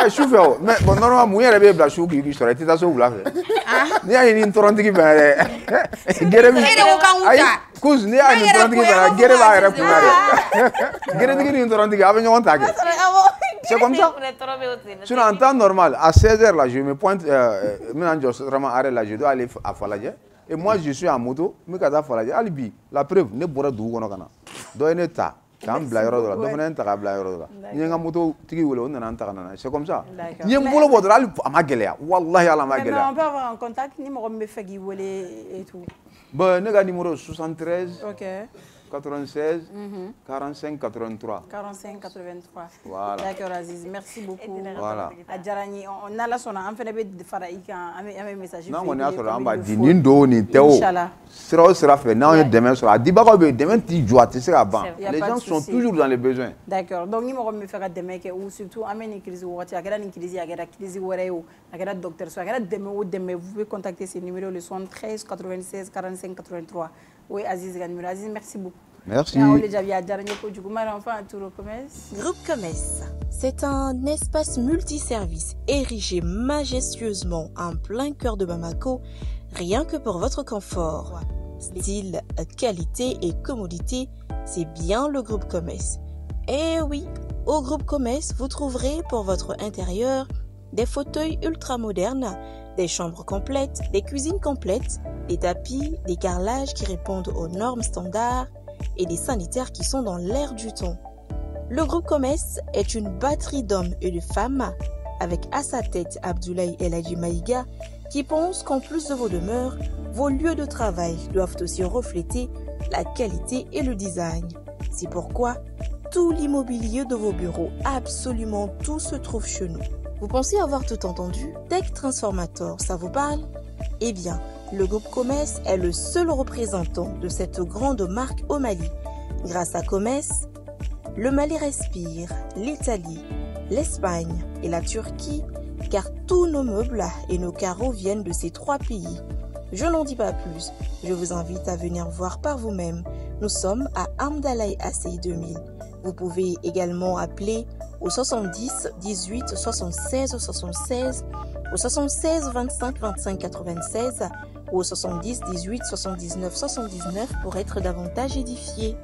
Speaker 6: Chauffeur, mais bon, normalement, moi, je vais la chou qui serait tout à fait là. Il y a une Toronto qui va. Guérébi. Cause il y a une Toronto qui va. Guérébi va répondre. Guérébi une Toronto qui va venir en tag. C'est comme ça. Sur un temps normal, à 16h là, je me pointe. Maintenant, je vraiment arrête là, je dois aller à Faladje. Et moi, je suis en moto. Mais quand je suis à Faladje, alibi. La preuve, ne pourra d'où on a gagné. Dans un état. Quand blairo de la, donc on est en blairo de la. Il y a un moto qui roule, on est en train de. C'est comme ça. Il y a un boulot pour aller à Magueléa. Wallahi ala Magueléa.
Speaker 4: On peut avoir un contact, numéro me fait guider et tout.
Speaker 6: Bon, nous avons numéro 73.
Speaker 4: Ok.
Speaker 8: 96 45 83.
Speaker 4: 45 83.
Speaker 8: Voilà.
Speaker 4: D'accord Aziz, merci beaucoup.
Speaker 8: Voilà.
Speaker 4: Adjarani, on a la sona, on fait des faraïka, un message.
Speaker 8: Non, on a sur l'amba dinindo ni teo. Sera fait. Non, demain sera. Dibago demain ti joie, tu seras ban. Les gens sont toujours dans les besoins.
Speaker 4: D'accord. Donc ni mo me faire demain que ou surtout ameni crise ou wati agara ni crise agara crise woreo, agara docteur so agara demain ou demain vous pouvez contacter ce numéro le 73 96 45 83. Oui, Aziz Ganimura. Aziz, merci beaucoup.
Speaker 8: Merci.
Speaker 1: Groupe Comès, c'est un espace multiservice érigé majestueusement en plein cœur de Bamako, rien que pour votre confort. Style, qualité et commodité, c'est bien le Groupe Comès. Et oui, au Groupe Comès, vous trouverez pour votre intérieur des fauteuils ultra modernes, des chambres complètes, des cuisines complètes, des tapis, des carrelages qui répondent aux normes standards et des sanitaires qui sont dans l'air du temps. Le Groupe Comès est une batterie d'hommes et de femmes avec à sa tête Abdoulaye El Hadji Maïga qui pense qu'en plus de vos demeures, vos lieux de travail doivent aussi refléter la qualité et le design. C'est pourquoi tout l'immobilier de vos bureaux, absolument tout se trouve chez nous. Vous pensez avoir tout entendu? Tech Transformator, ça vous parle? Eh bien, le Groupe Comès est le seul représentant de cette grande marque au Mali. Grâce à Comès, le Mali respire, l'Italie, l'Espagne et la Turquie, car tous nos meubles et nos carreaux viennent de ces 3 pays. Je n'en dis pas plus, je vous invite à venir voir par vous-même. Nous sommes à Amdalaï Assey 2000. Vous pouvez également appeler au 70 18 76 76, au 76 25 25 96 ou au 70 18 79 79 pour être davantage édifié.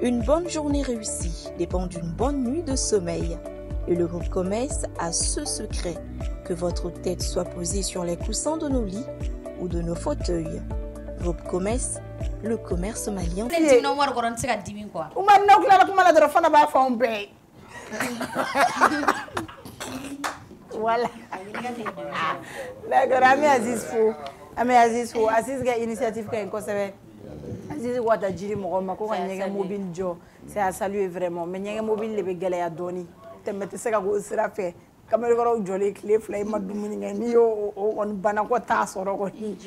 Speaker 1: Une bonne journée réussie dépend d'une bonne nuit de sommeil. Et le Groupe Comès a ce secret, que votre tête soit posée sur les coussins de nos lits ou de nos fauteuils. Groupe Comès, le commerce malien.
Speaker 4: Voilà. D'accord, ami Aziz Fou. Ami Aziz Fou. Aziz ga initiative ka inko sebe. Aziz wata jiri mo ma ko nyega mobile jo. C'est à saluer vraiment. Mais nyega mobile le be gele ya doni. Temete se ka go sira fe. Kamere goro joli clé fly ma dumuni ngani yo on bana ko ta soro ko ni.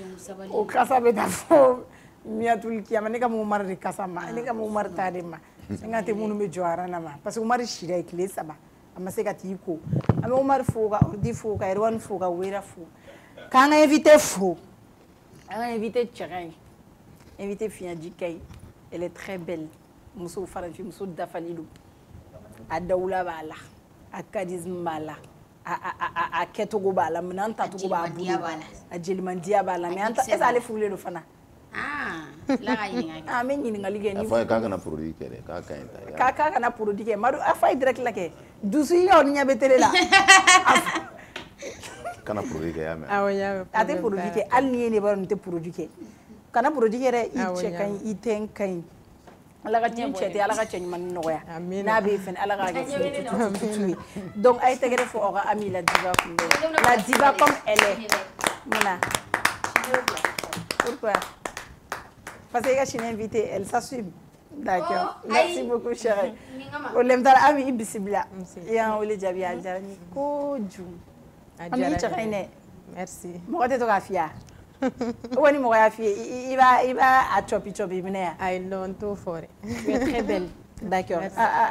Speaker 4: O kasa be da fo. Miatul ki amane ka mo mar de kasa ma. Ni ka mo mar ta de ma. Ngate munu me joara na ma. Parce que mari shira clé saba. Amaseka tiko ame Omar Fouga ordi Fouga Erwan Fouga Wera Fou quand invité Fou invité Tcharaï invité Fiadji Kay elle est très belle muso faranfi muso dafalilou a Daoula bala a Kadiz bala a Ketogo bala menanta to ba a Jelmandia bala mais anta esa ale foulé le fana la gagne ah mais ni ngali geni
Speaker 6: fa ka kana produit kere ka
Speaker 4: kana produit ke madu afa direct la ke dusu yo ni nyabetele la
Speaker 6: kana produit ke ya me
Speaker 4: awya ate produit ke al ni ne baron te produit ke kana produit ke re i chekan i ten kan ala ka tin chete ala ka chen man no ya na be fen ala ka ke donc ay tegere fo ora ami la diva comme elle est mona pourquoi parce que je suis invitée, elle s'assume. D'accord. Merci beaucoup, chérie. On l'aime dans la vie, ibisibla. Et on le dit à Jarani. Koju. Merci. Moi, tu es ta fille. Où est mon fille? Il va à chopi. I don't know for it. Tu es très belle. D'accord.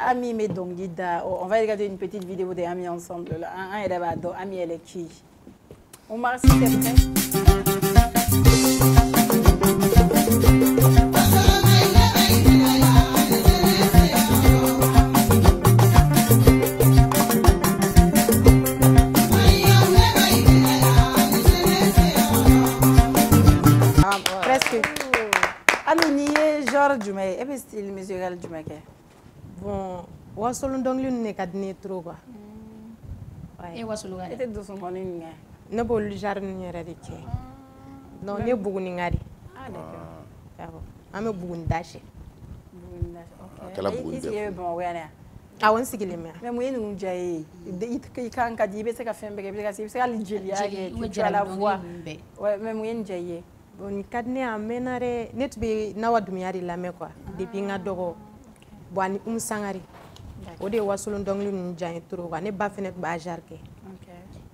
Speaker 4: Ami, mais donc, on va regarder une petite vidéo des amis ensemble. Un est là-bas, Ami, elle est qui? On m'a reçu presque. Amini genre Jumé, et puis style musical Jumé.
Speaker 9: Bon, wasolun dongli ne kadni trop quoi.
Speaker 5: Et wasolun.
Speaker 4: Était de son bonne.
Speaker 9: Ne bol jarne radike. Non, ne buguni ngari.
Speaker 4: Ah d'accord.
Speaker 9: Ame bugun dashi.
Speaker 4: Bugun dashi. OK.
Speaker 6: Kala bugun.
Speaker 4: Ici est bon ouais.
Speaker 9: Ah on sigile me.
Speaker 4: Mais moi nous jaye. De kan ka dibe se ka fembe ke se ka Nigeria ke la voix. Ouais, mais moi jaye.
Speaker 9: Bon kadne amenare net be na wadumiyari lame quoi. depuis nga dogo bon ni sangari o de wasolon dongli nu janye toro ka ne ba fene ba jarke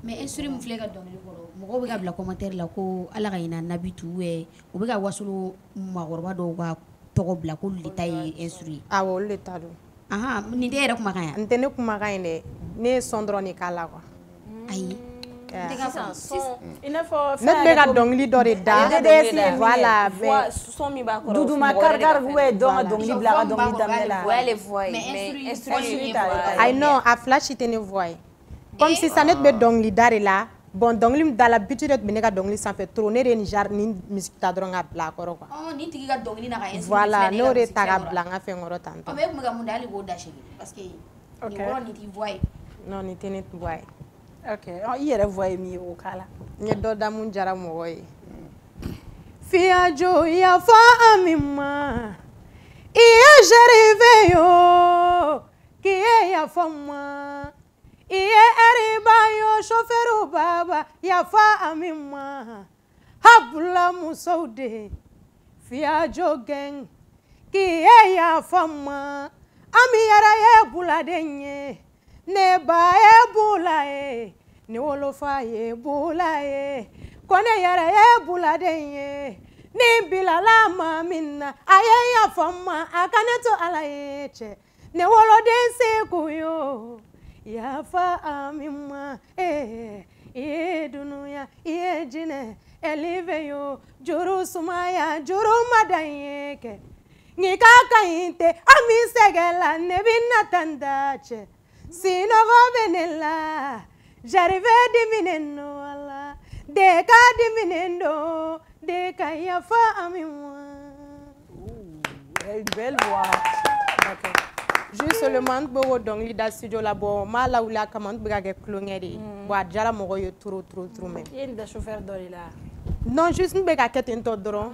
Speaker 5: mais instruit mu filɛ ka dɔnkili kɔrɔ mɔgɔw bɛ ka bila commentaire la ko ala ka ɲina nabitu u bɛ ka wasolo makɔrɔba dɔw ka tɔgɔ bila ko olu de ta ye instruit
Speaker 9: awɔ olu de ta don
Speaker 5: nin tɛ yɛrɛ kumakan yan
Speaker 9: n tɛ ne kumakan ye dɛ ne ye son dɔrɔn de k'a la quoi
Speaker 5: ayi
Speaker 9: ne bɛ ka dɔnkili dɔ de da voilà
Speaker 3: son min b'a kɔrɔ
Speaker 4: duduma karikari dɔn ka dɔnkili bila ka dɔnkili daminɛ la
Speaker 3: voix les voix mais instruit
Speaker 9: ayi non a fila si tɛ ne voix ye comme sisan ne tun bɛ dɔnkili da de la bon dɔnkili min da la bitu de tun bɛ ne ka dɔnkili sanfɛ trop ne de ye nin misiki ta dɔrɔn ka bila a kɔrɔ quoi
Speaker 5: nin tigi ka dɔnkili n'a ka instruit
Speaker 9: voilà n'o de ta ka bila n ka fɛn kɔrɔ tan tɔ
Speaker 5: mais e tun bɛ ka mun de hali k'o da segin parce que nin kɔrɔ nin t'i voix ye
Speaker 9: non nin tɛ ne voix ye
Speaker 4: ok i yɛrɛ voix ye min ye o k'a la
Speaker 9: n ye dɔ da mun jara mɔgɔ ye fiyajo yafa ami ma i ye jarive yo k'i ye yafa ma i ye ɛriba yo chauffeur baba yafa ami ma habula musow de fiyajo gɛn k'i ye yafa ma ami yɛrɛ ye buladen ye ne ba ye bula ye ne wolofa ye bula ye ko ne yɛrɛ ye buladen ye ni bilala ma min na a ye yafa ma a ka ne to ala ye cɛ ne woloden segu yo yafa ami ma i ye dunuya i ye jinɛ elive yo juru sumaya juru madan ye kɛ n'i ka ɲi tɛ ami sɛgɛla ne bi na tan da cɛ sinɔgɔ bɛ ne la jarive diminen do ala de ka diminen do de ka yafa ami ma
Speaker 4: belle voix
Speaker 9: okay. Juste le man bo dɔnkili da studio la bon ma la wuli a kama n tun bɛ ka kɛ tulonkɛ de ye bon a diyara mɔgɔw ye trop même
Speaker 4: i ye nin da chauffeur dɔ de la
Speaker 9: non juste n bɛ ka kɛ ten tɔ dɔrɔn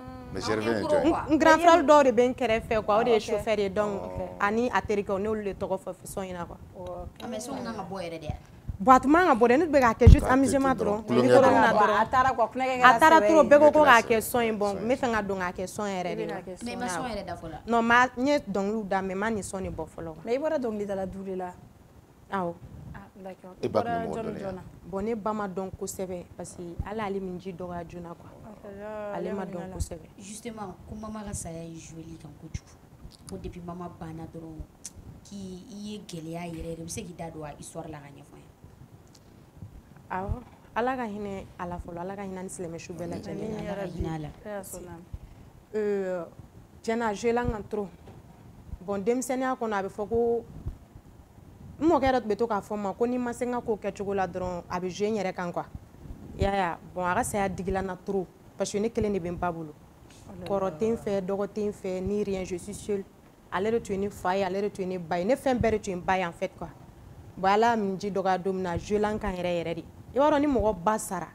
Speaker 9: n grand frère dɔw de bɛ n kɛrɛfɛ quoi o de ye chauffeur ye donc ani a terikɛw n'olu de tɔgɔ fɔ son in na quoi
Speaker 5: mais son kan ka bɔ yɛrɛ de
Speaker 9: bon a tun man ka bɔ dɛ ne tun bɛ k'a kɛ juste amusement dɔrɔn
Speaker 4: a taara quoi kulonkɛ kɛra
Speaker 9: a taara trop bɛɛ ko ko k'a kɛ son ye bon n bɛ fɛ ka don k'a kɛ son yɛrɛ de la
Speaker 5: mais ma son yɛrɛ da fɔlɔ
Speaker 9: non n ye dɔnkiliw da mais ma nin son de bɔ fɔlɔ
Speaker 4: mais i bɔra dɔnkilidala du de la
Speaker 9: awɔ
Speaker 4: d'accord
Speaker 6: e ba tun bɛ mɔgɔ dɔn yan
Speaker 9: bon ne ba ma dɔn kosɛbɛ parce que ale min ji dɔgɔya joona quoi ale ma dɔn kosɛbɛ
Speaker 5: justement ko mama ka saya ye joueli kan kojugu ko depuis mama banna dɔrɔn k'i ye gɛlɛya yɛrɛ de bɛ se k'i da don a histoire la ka ɲɛfɔ an ye
Speaker 9: awɔ ala ka hinɛ ala fɔlɔ ala ka hinɛ ni silamɛsu bɛɛ lajɛlen
Speaker 5: ala ka hinɛ a la
Speaker 9: tiɲɛna a joué la n kan trop bon denmisɛnninya kɔnɔ a bɛ fɔ ko n mɔkɛ yɛrɛ tun bɛ to k'a fɔ n ma ko ni ma se n ka ko kɛcogo la dɔrɔn a bɛ joué n yɛrɛ kan quoi i y'a ye bon a ka saya digila n na trop parce que ne kelen de bɛ n ba bolo kɔrɔ tɛ n fɛ dɔgɔ tɛ n fɛ ni rien je suis seule ale de tun ye ne fa ye ale de tun ye ne ba ye ne fɛn bɛɛ de tun ye n ba ye en fait quoi bon ala min ji dɔgɔya don min na a joué la n kan yɛrɛ yɛrɛ de i b'a dɔn ni mɔgɔ ba sara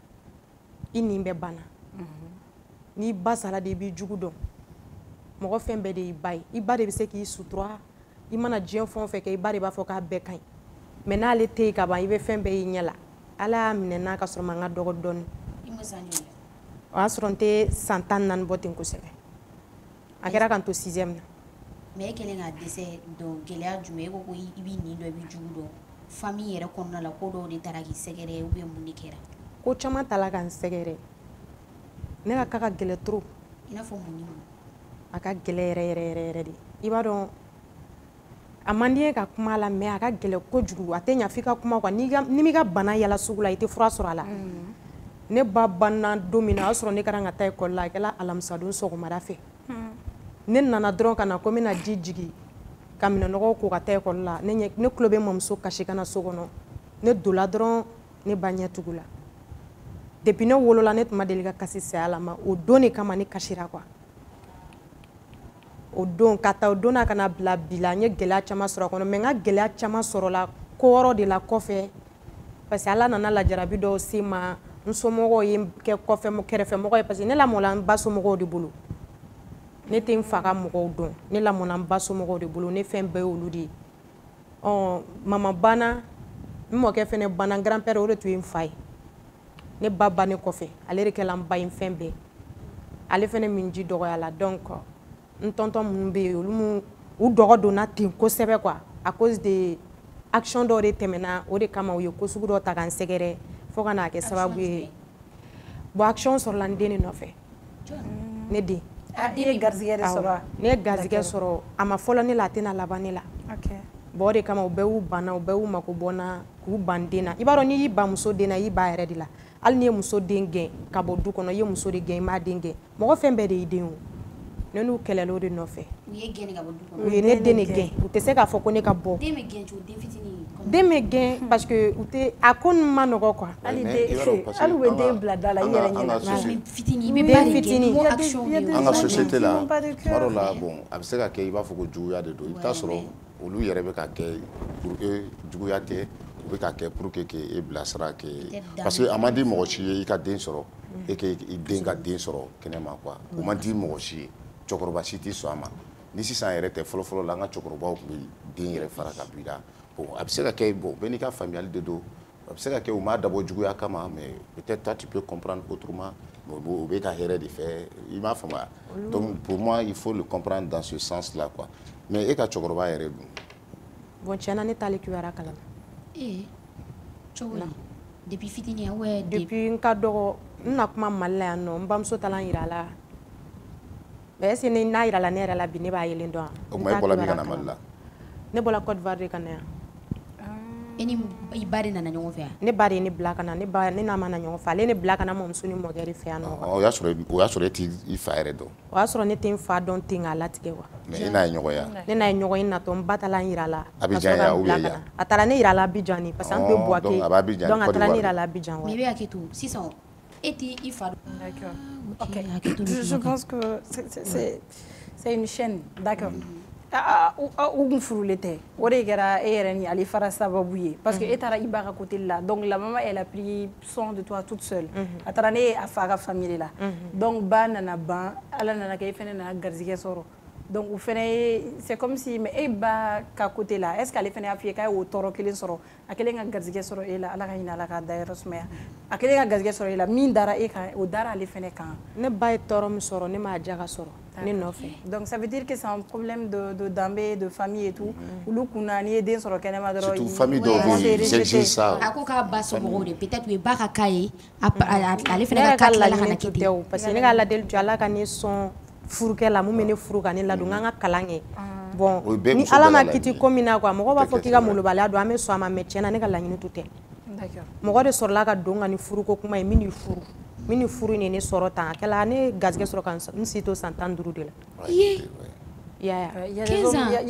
Speaker 9: i nin bɛ bana n'i ba sara de i b'i jugu dɔn mɔgɔ fɛn bɛɛ de y'i ba ye i ba de bɛ se k'i sutura i mana diɲɛ fɛn o fɛn kɛ i ba de b'a fɔ k'a bɛɛ ka ɲi mais n'ale tɛ yen ka ban i bɛ fɛn bɛɛ y'i ɲɛ la ala y'a minɛ n'a ka sɔrɔ ma n ka dɔgɔ dɔɔni o y'a sɔrɔ n tɛ san 14 bɔ ten kosɛbɛ a kɛra ka n to 6e na
Speaker 5: mais e kɛlen k'a dɛsɛ dɔn gɛlɛya jumɛn e ko ko i b'i nin dɔn i b'i jugu dɔn famille yɛrɛ kɔnɔna la ko dɔw de taara k'i sɛgɛrɛ ou bien mun de kɛra
Speaker 9: ko caman tala ka n sɛgɛrɛ ne ka ka gɛlɛ trop
Speaker 5: i n'a fɔ mun ni mun
Speaker 9: a ka gɛlɛ yɛrɛ de i b'a dɔn a man di ye ka kuma a la mais a ka gɛlɛ kojugu a tɛ ɲa f'i ka kuma quoi ni m'i ka bana yala sugu la i tɛ fura sɔrɔ a la ne ba banna don min na o y'a sɔrɔ ne ka kan ka taa école la a kɛra alamisadon sɔgɔmada fɛ ne nana dɔrɔn ka na ko n bɛna ji jigin ka minɛnɔgɔw ko ka taa école la ne tulo bɛ mamuso kasi ka na so kɔnɔ ne donla dɔrɔn ne ba ɲɛ tugu la depuis ne wolola ne tun ma deli ka kasi saya la ma o don de kama ne kasira quoi o don ka taa o don na ka na bila bi la n ye gɛlɛya caman sɔrɔ a kɔnɔ mais n ka gɛlɛya caman sɔrɔla ko wɛrɛw de la kɔfɛ parce que ala nana lajarabi dɔw se n ma n somɔgɔw ye kɛ kɔfɛ kɛrɛfɛmɔgɔ ye parce que ne lamɔla n ba somɔgɔw de bolo ne tɛ n fa ka mɔgɔw dɔn ne lamɔna n ba somɔgɔw de bolo ne fɛn bɛɛ y'olu de ye mama banna n mɔkɛ fɛnɛ banna n grand père o de tun ye n fa ye ne ba bannen kɔfɛ ale de kɛla n ba ye fɛn bɛɛ ale fɛnɛ min ji dɔgɔya la donc n tonton minnu bɛ yen olu u dɔgɔ donna ten kosɛbɛ quoi à cause de action dɔ de tɛmɛna o de kama u ye ko sugu dɔ ta k'an sɛgɛrɛ fo ka n'a kɛ sababu ye bon action sɔrɔla n den de nɔfɛ ne den
Speaker 4: ne ye garizigɛ de sɔrɔ
Speaker 9: ne ye garizigɛ sɔrɔ a ma fɔlɔ ne la a tɛna laban ne la bon o de kama u bɛɛ y'u banna u bɛɛ y'u mako bɔnna k'u ban den na i b'a dɔn n'i y'i ban muso den na i y'i ban yɛrɛ de la hali n'i ye muso den gɛn ka bɔ du kɔnɔ i ye muso de gɛn i m'a den gɛn mɔgɔ fɛn bɛɛ de y'i den o ne n'u kɛlɛla o de nɔfɛ u ye ne den de gɛn u tɛ se k'a fɔ ko ne ka bɔ den bɛ gɛn parce que u tɛ a ko ninnu ma nɔgɔ quoi
Speaker 4: hali u bɛ den bila da la i yɛrɛ ɲɛna
Speaker 9: den fitinin
Speaker 6: an ka société la tuma dɔw la bon a bɛ se ka kɛ i b'a fɔ ko juguya de don i bɛ taa sɔrɔ olu yɛrɛ bɛ ka kɛ pour que juguya tɛ u bɛ ka kɛ pour que k'e bilasira kɛ parce que a man di mɔgɔ si ye i ka den sɔrɔ e k'i den ka den sɔrɔ kɛnɛma quoi o man di mɔgɔ si ye cɛkɔrɔba si tɛ sɔn a ma ni sisan yɛrɛ tɛ fɔlɔ-fɔlɔ la an ka cɛkɔrɔbaw tun bɛ den yɛrɛ fara ka bɔ i la bon a bɛ se ka kɛ bon bɛɛ n'i ka faamuyali de don a bɛ se ka kɛ u m'a dabɔ juguya kama mais peut-être toi tu peux comprendre autrement u bɛ ka hɛrɛ de fɛ i m'a faamuya donc pour moi il faut le comprendre dans ce sens là quoi mais e ka cɛkɔrɔba yɛrɛ dun
Speaker 9: bon tiɲɛna ne t'ale kibaruya kalama
Speaker 5: cogo la depuis fitinin ouais
Speaker 9: depuis n ka dɔgɔ n na kuma Mali la yan nɔ n bamuso taara n yira a la mais est-ce que n'a yira la ne yɛrɛ la bi ne b'a yelen dɔn
Speaker 6: o tuma e bɔra min ka na Mali la
Speaker 9: ne bɔra Côte d'Ivoire de ka na yan
Speaker 5: e ni i ba de nana ɲɔgɔn fɛ yan
Speaker 9: ne ba de ye ne bila ka na ne n'a ma na ɲɔgɔn fɛ ale ne bila ka na mɔmuso ni mɔkɛ de fɛ yan nɔ
Speaker 6: o y'a sɔrɔ e t'i fa yɛrɛ dɔn
Speaker 9: o y'a sɔrɔ ne tɛ n fa dɔn ten k'a latigɛ wa
Speaker 6: mais e n'a ye ɲɔgɔn ye
Speaker 9: ne n'a ye ɲɔgɔn ye natɔ n ba taara n yira a la
Speaker 6: Abidjan ya ou ya
Speaker 9: a taara ne yira a la Abidjan ni parce que an tun bɛ Buwake donc a taara ne yira a la Abidjan
Speaker 5: mais i bɛ hakɛ to sisan e t'i i fa
Speaker 4: dɔn je pense que c'est une chaîne d'accord u kun furulen tɛ o de kɛra e yɛrɛ ni ale fara sababu ye parce que e taara i ba ka côté la donc la maman elle a pris soin de toi toute seule a taara ne a fa ka famille la donc ba nana ban ala nana kɛ e fɛnɛ nana garizigɛ sɔrɔ donc u fɛnɛ c'est comme si mais e ba ka côté la est-ce que ale fɛnɛ y'a f'i ye k'a ye o tɔɔrɔ kelen sɔrɔ a kelen ka garizigɛ sɔrɔ e la ala ka hinɛ ala ka dayɔrɔ sumaya a kelen ka garizigɛ sɔrɔ e la min dara e kan o dara ale fɛnɛ kan
Speaker 9: ne ba ye tɔɔrɔ min sɔrɔ ne m'a diya ka sɔrɔ ne nɔfɛ
Speaker 4: donc ça veut dire que c'est un problème de danbe de famille et tout olu kunna n'i ye den sɔrɔ kɛnɛma dɔrɔn
Speaker 6: surtout famille dɔw bɛ yen c'est juste ça
Speaker 5: a ko k'a ba somɔgɔw de peut-être u ye ba ka k'a ye ale fɛnɛ ka tilala ka na kɛ ten
Speaker 9: parce que ne ka ladeli to ala ka ne sɔn furukɛ la mun bɛ ne furu ka ne ladon n ka kalan kɛ bon ni ala ma kiti ko min na quoi mɔgɔ b'a fɔ k'i ka molobaliya don an bɛ sɔn a ma mais tiɲɛna ne ka laɲini to tɛ mɔgɔ de sɔrɔla ka don ka ni furuko kuma ye min ni furu min ni furu ni ne sɔrɔ tan a kɛla ne garizigɛ sɔrɔ ka n si to san 15 de la
Speaker 4: il y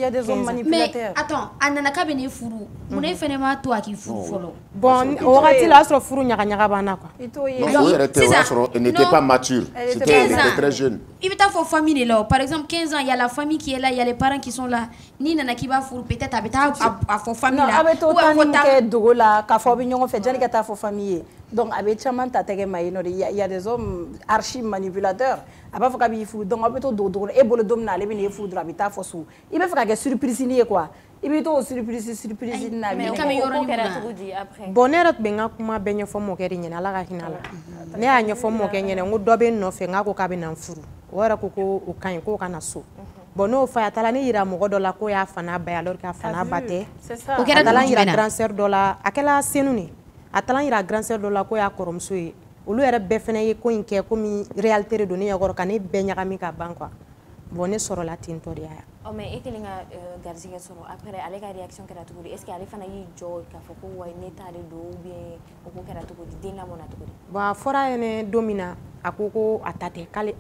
Speaker 4: a des hommes manipulateurs
Speaker 5: mais attends a nana k'a bɛ ne furu mun ne fɛnɛ m'a to a k'i furu fɔlɔ
Speaker 9: bon o wagati la a sɔrɔ furu ɲagaɲaga banna quoi
Speaker 6: o yɛrɛ tɛ o y'a sɔrɔ elle n'était pas mature elle était très jeune
Speaker 5: i bɛ taa fɔ famille de la par exemple 15 ans il y a la famille qui est là il y a les parents qui sont là n'i nana k'i b'a furu peut-être a bɛ taa a fɔ famille la
Speaker 4: a bɛ to taa ni kɛ dogo la k'a fɔ a bɛ ɲɔgɔn fɛ janni ka taa fɔ famille ye donc a bɛ caman ta tɛgɛ ma yen nɔ de il y a des hommes archi manipulateurs a b'a fɔ k'a b'i furu donc a bɛ to dogo la e bolo don min na ale bɛ n'e furu dɔrɔn a bɛ taa fɔ so i bɛ fɛ ka kɛ surprise ye quoi i bɛ to o surprise na
Speaker 5: mais k'an bɛ yɔrɔ
Speaker 3: kɛra cogo di après
Speaker 9: bon ne yɛrɛ tun bɛ n ka kuma bɛɛ ɲɛfɔ mɔkɛ de ɲɛna ala ka hinɛ a la ne y'a ɲɛfɔ mɔkɛ ɲɛna n ko dɔ bɛ n nɔfɛ n k'a ko k'a bɛ na n furu o yɛrɛ ko o ka ɲi k'o ka na so bon n'o fa a taara ne yira mɔgɔ dɔ la k'o y'a fa n'a ba ye alors que a fa n'a ba tɛ
Speaker 5: o kɛra
Speaker 9: a taara n yira grand sœur dɔ la a kɛla senu de a taara n yira grand sœur dɔ la k'o y'a kɔrɔmuso ye olu yɛrɛ bɛɛ fɛnɛ ye ko in kɛ komi réalité de don ne ɲɛkɔrɔ ka ne bɛɛ ɲagami ka ban quoi bon ne sɔrɔla ten tɔ de y'a
Speaker 3: oh mais e kelen ka garizigɛ sɔrɔ après ale ka réaction kɛra cogo di est-ce que ale fana y'i jɔ k'a fɔ ko wa ne t'ale don ou bien o ko kɛra cogo di den lamɔna cogo di
Speaker 9: bon a fɔra a ɲɛna don min na a ko a ta tɛ k'ale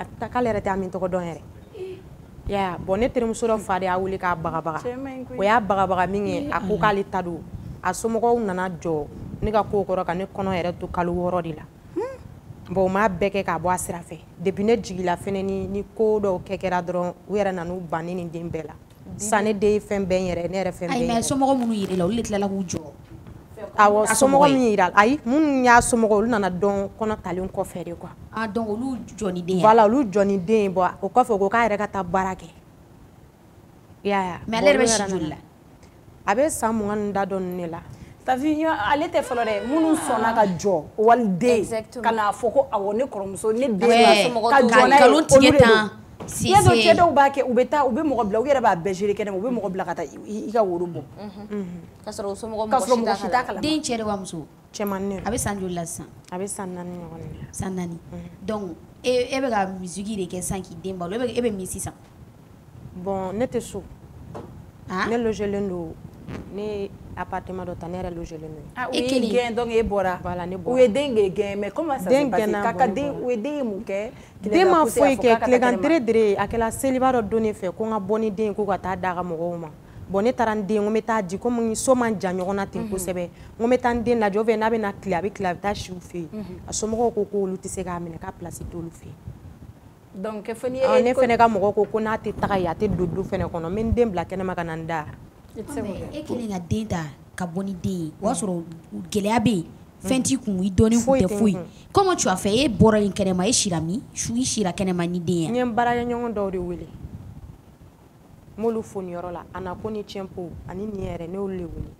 Speaker 9: yɛrɛ tɛ a min tɔgɔ dɔn yɛrɛ ya bon ne terimuso dɔ fa de y'a wele k'a bagabaga o y'a bagabaga min kɛ a ko k'ale ta don a somɔgɔw nana jɔ ne ka ko kɔrɔ ka ne kɔnɔ yɛrɛ to kalo 6 de la bon o m'a bɛɛ kɛ k'a bɔ a sira fɛ depuis ne jigila fɛnɛ ni ko dɔw kɛra dɔrɔn u yɛrɛ nan'u ban ne ni den bɛɛ la sisan ne den ye fɛn bɛɛ n yɛrɛ ne yɛrɛ fɛn bɛɛ
Speaker 5: ayi mais somɔgɔ minnu yir'i la olu de tilala k'u jɔ
Speaker 9: awɔ somɔgɔ min yira ayi minnu y'a somɔgɔ olu nana dɔn kɔnɔ talen kɔfɛ de quoi
Speaker 5: donc olu jɔ ni den
Speaker 9: voilà olu jɔ ni den bon o kɔfɛ o ko k'a yɛrɛ ka taa baara kɛ i y'a ye
Speaker 5: mais ale yɛrɛ bɛ si joli la
Speaker 9: a bɛ san 20 ni da dɔɔni ne la
Speaker 4: Tafi ale tɛ fɔlɔ dɛ minnu sɔnna ka jɔ waliden ka n'a fɔ ko awɔ ne kɔrɔmuso ne den ka jɔ n'a ye olu de don Il y a d'autres gens qui ont été au Bémorobla, où il y a des bergers qui ont été au Bémorobla, il y a au Robo.
Speaker 3: Kasoro somo
Speaker 5: den chere wa muso
Speaker 4: Chemanne.
Speaker 5: abe sanjo la san
Speaker 4: Abe sanani nyone.
Speaker 5: sanani donc e be ga musique de ke san ki den balo e be misi san
Speaker 9: Bon, n'était chaud.
Speaker 5: ah
Speaker 9: Ne loge le no. Ne appartement do tanere loge le no.
Speaker 4: Ah oui, gain donc e bora.
Speaker 9: Voilà, ne
Speaker 4: Ou
Speaker 9: bora.
Speaker 4: e dengue gain, mais comment ça se passe? Kaka den ou e den mu ke.
Speaker 9: Den ma foi ke klegantre dre akela célibaro donné fait ko nga boni den ko ka ta daga mo ma. Bon ne taran den ngo meta di ko mun so man ja nyogona tin ko sebe. Ngo meta den na jove na be na clear ta shi fe. Asomo ko ko lu ti se ga mine ka place to lu fe.
Speaker 4: Donc fani
Speaker 9: e ne fene ka mo ko na ti ta ya te dudu fene kono men den bla kene makananda.
Speaker 5: e kelen ka den ta ka boni den o sɔrɔ gɛlɛya bɛ yen fɛn t'i kun i dɔɔnin kun tɛ foyi comment tu as fait e bɔra yen kɛnɛma e sira min i sira kɛnɛma ni den
Speaker 9: ye n baara ɲɔgɔn dɔw de wele m'olu fo niyɔrɔ la a na ko ni tiɲɛpo ani nin yɛrɛ ne olu de wele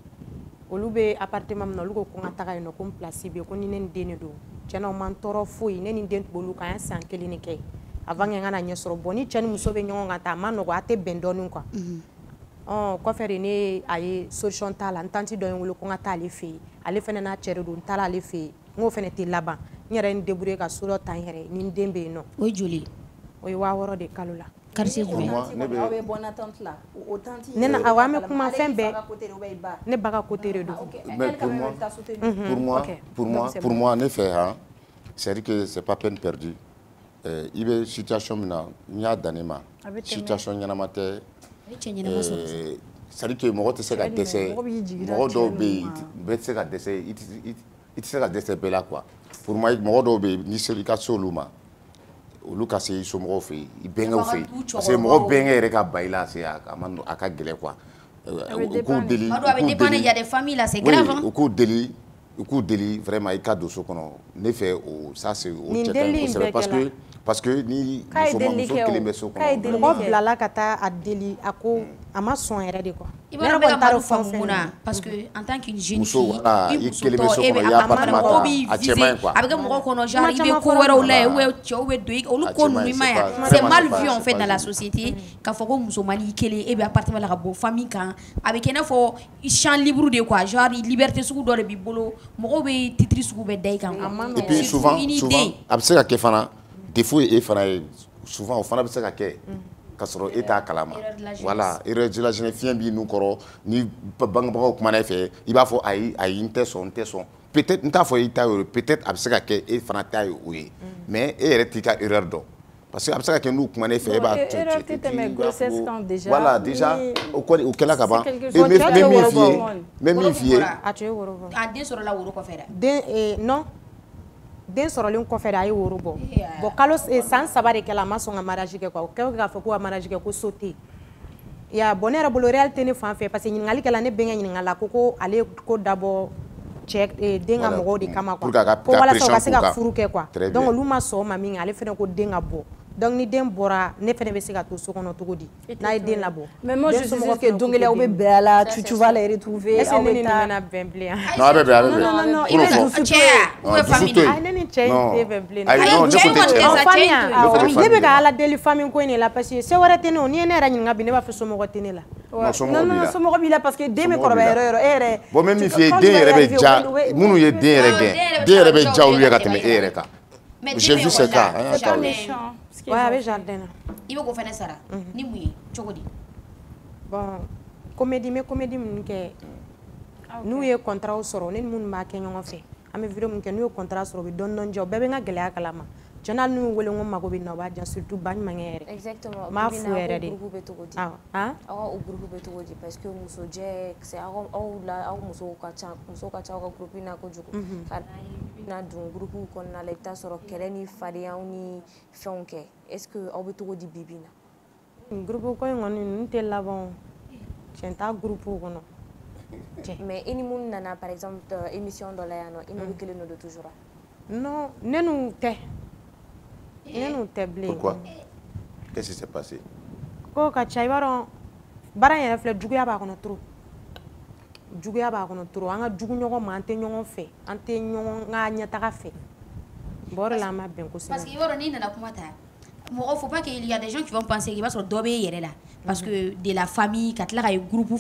Speaker 9: olu bɛ appartement min na olu ko ko n ka taga yen nɔ ko n place bɛ yen ko ni ne ni den de don tiɲɛna o ma n tɔɔrɔ foyi ne ni den tun b'olu kan an ye san 1 de kɛ avant que n ka na ɲɛ sɔrɔ bon ni cɛ ni muso bɛ ɲɔgɔn kan ta a ma nɔgɔ a tɛ bɛn dɔɔnin quoi kɔfɛ de ne a ye solution t'a la n tanti dɔ ye n wele ko n ka taa ale fɛ yen ale fɛnɛ n'a cɛ de don n taara ale fɛ yen n k'o fɛnɛ tɛ laban n yɛrɛ ye n débrouiller ka so dɔ ta n yɛrɛ ye ni n den bɛ yen nɔ
Speaker 5: o ye joli
Speaker 9: o ye 6000 de kalo la
Speaker 5: quartier jumɛn
Speaker 9: ne na awɔ an bɛ kuma fɛn bɛɛ ne ba ka côté de don
Speaker 6: Mais pour moi ne fɛ han c'est à dire que c'est pas peine perdue i bɛ situation min na n y'a dan ne ma situation ɲɛnama tɛ c'est à dire que mɔgɔ tɛ se ka dɛsɛ mɔgɔ dɔw bɛ yen bɛɛ tɛ se ka dɛsɛ i tɛ se ka dɛsɛ bɛɛ la quoi pour moi mɔgɔ dɔw bɛ yen n'i sera i ka se olu ma olu ka se i somɔgɔw fɛ yen i bɛnkɛw fɛ yen parce que mɔgɔ bɛnkɛ yɛrɛ ka ba i la a ka gɛlɛn quoi u k'u deli u k'u deli vraiment i ka don so kɔnɔ ne fɛ o ça c'est o cɛ ka ɲi kosɛbɛ parce que ni muso kelen bɛ so kɔnɔ
Speaker 9: mɔgɔ bilala ka taa a deli a ko a ma sɔn yɛrɛ de quoi
Speaker 5: i b'a dɔn bɛ ka maro faamu mun na parce que en tant qu'une jeune fille
Speaker 6: i muso tɔ e bɛ appartement ta a cɛ man ɲi quoi
Speaker 5: a bɛ kɛ mɔgɔ kɔnɔ genre i bɛ ko wɛrɛw la yen ou bien cɛw bɛ don olu ko ninnu ma ɲi c'est mal vu en fait dans la société k'a fɔ ko musomani kelen e bɛ appartement la ka bɔ famille kan a bɛ kɛ i n'a fɔ champ libre de quoi genre liberté sugu dɔ de b'i bolo mɔgɔw bɛ titre sugu bɛɛ da i kan
Speaker 6: et puis souvent a bɛ se ka kɛ fana défaut ye e fana ye souvent o fana bɛ se ka kɛ k'a sɔrɔ e t'a kalama voilà erreur de la jeunesse fiɲɛ b'i nun kɔrɔ ni bangebagaw kumana e fɛ i b'a fɔ ayi n tɛ sɔn peut-être n t'a fɔ i ta ye peut-être a bɛ se ka kɛ e fana ta ye o ye mais e yɛrɛ t'i ka erreur dɔn parce que a bɛ se ka kɛ n'u kumana e fɛ e b'a to voilà déjà o kɛla ka ban n bɛ min f'i ye
Speaker 5: a den sɔrɔla woro kɔfɛ
Speaker 9: dɛ non den sɔrɔlen kɔfɛ de a ye woro bɔ bon kalo san 3 de kɛla a ma sɔn ka mariage kɛ quoi o kɛra k'a fɔ ko ka mariage kɛ ko so tɛ ya bon ne yɛrɛ bolo réalité ne fan fɛ parce que ɲininkali kɛla ne bɛnkɛ ɲininkali la ko ale ko dabɔ cɛ den ka mɔgɔw de kama quoi ko walasa u ka se ka furu kɛ quoi donc olu ma sɔn o ma min kɛ ale fɛnɛ ko den ka bɔ donc ni den bɔra ne fɛnɛ bɛ se ka to so kɔnɔ cogo di n'a ye den labɔ
Speaker 4: mais moi je suis que don kelen aw bɛ bɛn a la tu vas les retrouver
Speaker 9: est-ce que ne ni nin bɛna bɛn bilen
Speaker 6: non a bɛ bɛn
Speaker 5: non i bɛ cɛ ou bien famille
Speaker 9: ai ne ni cɛ tɛ bɛn bilen ne bɛ ka ala deli famille ko in de la parce que se wɛrɛ tɛ ne o n'i ye ne yɛrɛ ɲininka bi ne b'a fɔ somɔgɔ tɛ ne la
Speaker 4: non somɔgɔ b'i la parce que den bɛ kɔrɔbaya yɔrɔ yɔrɔ e yɛrɛ
Speaker 6: bon même min f'i ye den yɛrɛ bɛ ja minnu ye den yɛrɛ gɛn den yɛrɛ bɛ ja olu ye ka tɛmɛ e yɛrɛ kan j'ai vu ce cas
Speaker 9: ouais a bɛ jardin na
Speaker 5: i bɛ ko fɛnɛ sara ni mun ye cogo di
Speaker 9: bon comédie n bɛ comédie minnu kɛ n'u ye contrat sɔrɔ ne ni minnu b'a kɛ ɲɔgɔn fɛ an bɛ vidéo min kɛ n'u ye contrat sɔrɔ u bɛ dɔɔnin dɔɔnin diya u bɛɛ bɛ n ka gɛlɛya kalama cɛna hali n'u wele n ko mago bɛ na u b'a diya surtout baɲumankɛ yɛrɛ
Speaker 3: exactement
Speaker 9: m'a fu yɛrɛ de
Speaker 3: groupe bɛ cogo di
Speaker 9: aw
Speaker 3: o groupe bɛ cogo di parce que musojɛ c'est aw musow ka ca aw ka groupe na kojugu ka na don groupe kɔnɔna la i bɛ taa sɔrɔ kɛlɛ ni fadenyaw ni fɛnw kɛ est-ce que aw bɛ cogo di bi na
Speaker 9: groupe ko in kɔni n tɛ laban tiɲɛ t'a groupe kɔnɔ
Speaker 3: mais i ni minnu nana par exemple émission dɔ la yan nɔ i n'olu kelen don toujours
Speaker 9: non ne n'u tɛ ne n'u tɛ bilen
Speaker 6: pourquoi qu'est-ce qui s'est passé
Speaker 9: ko ka ca i b'a dɔn baara in yɛrɛ filɛ juguya b'a kɔnɔ trop juguya b'a kɔnɔ trop an ka jugu ɲɔgɔn ma an tɛ ɲɔgɔn fɛ an tɛ ɲɔgɔn ka ɲɛtaga fɛ bon o de la an ma bɛn kosɛbɛ
Speaker 5: parce que i b'a dɔn n'i nana kuma ta Bon, faut pas qu'il y a des gens qui vont penser qu'il va se dober là. Parce que de la famille, quand il y a un groupe,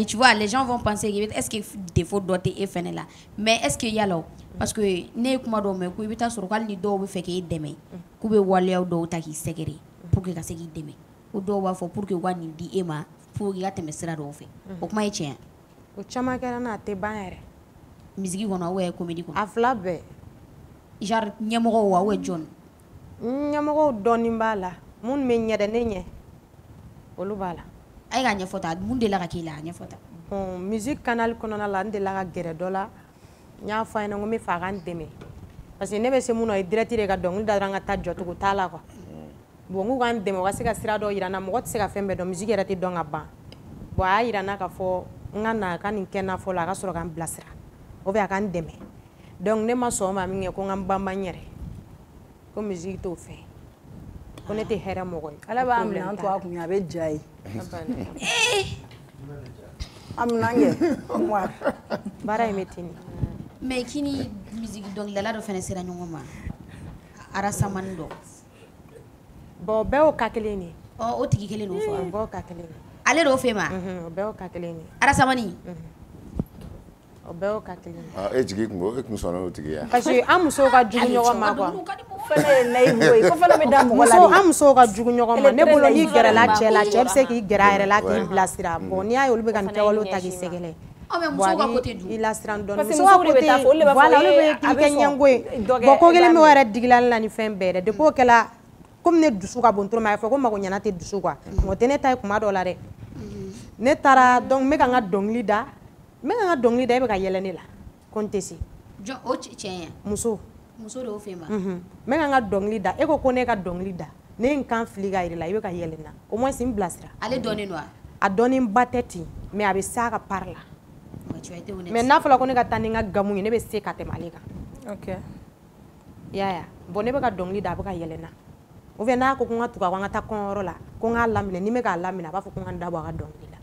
Speaker 5: tu vois, les gens vont penser est-ce qu'il des fautes doter et faire là. Mais est-ce qu'il y a là? Parce que ne kuma do me ko ibita sur kal ni do be fe ke deme ku be wale do ta ki segere pour que ka se ki deme o do wa fo pour que wani di ema pour que te mesra do fe o kuma e chen
Speaker 9: o chama kera na te banere
Speaker 5: musique kono we comédie ko
Speaker 9: afla be
Speaker 5: jar nyamo wa we John
Speaker 9: nyamo doni mbala mun me nyede ne nye olu bala
Speaker 5: ay ga nyafota mun de la ka ki la nyafota
Speaker 9: bon musique canal kono na la de la ga gere dola nya fa ina ngomi fa gan deme parce que ne be se muno e direct re ga dong da ranga ta joto ko tala ko bon ngu gan deme wa se ka sira do irana mo se ka fembe do musique re ti dong aba bo a irana ka fo ngana kan nkena fo la ga soro gan blasira o be kan deme donc ne ma so ma mi ko ngam bamba nyere ko musique to fe ko ne te hera mo ko
Speaker 4: ala ba am na to akunya be jai am nange moi
Speaker 9: bara emetini
Speaker 5: mais kini musique donc la do fene sera nyongoma ara samando
Speaker 9: bo be o kakeleni
Speaker 5: o tigi kele no fo
Speaker 9: bo kakeleni
Speaker 5: ale do fe ma
Speaker 9: be o kakeleni
Speaker 5: ara samani
Speaker 9: o be o kakeleni
Speaker 6: e tigi ko e kun sono o tigi ya
Speaker 9: parce que amuso ka jugu nyogoma quoi
Speaker 4: fene nay boy ko fene me dam ko la
Speaker 9: so amuso ka jugu nyogoma ne bolo ni gere la chela se ki gera ere la ki blasira bon ni ayo be kan tewalo tagi segele
Speaker 5: muso ka côté du
Speaker 9: il a strand don
Speaker 4: muso ka côté
Speaker 9: voilà le be ki kenyangoy bo ko gele mi wara digilal la ni fembe de ko kala comme ne dusu ka bon trop ma fa ko mako nyana te dusu quoi mo tene tay kuma do la de ne tara donc me kan ga dongli da me kan ga dongli da be ka yelene la kontesi
Speaker 5: jo o chen
Speaker 9: muso
Speaker 5: do fema
Speaker 9: me kan ga dongli da e ko ne ka dongli da ne kan fliga ire la ibe ka yelena au moins sim blasira
Speaker 5: ale donne no
Speaker 9: a donne bateti mais abi saka parla mais na fala ko ne ka taninga gamu ne be se ka temalika
Speaker 4: OK
Speaker 9: ya bon ne be ka dongli da be ka yelena o ve na ko nga tuka nga ta konro la ko nga lamine ni me ka lamina ba fo ko nga ndabo ka dongli la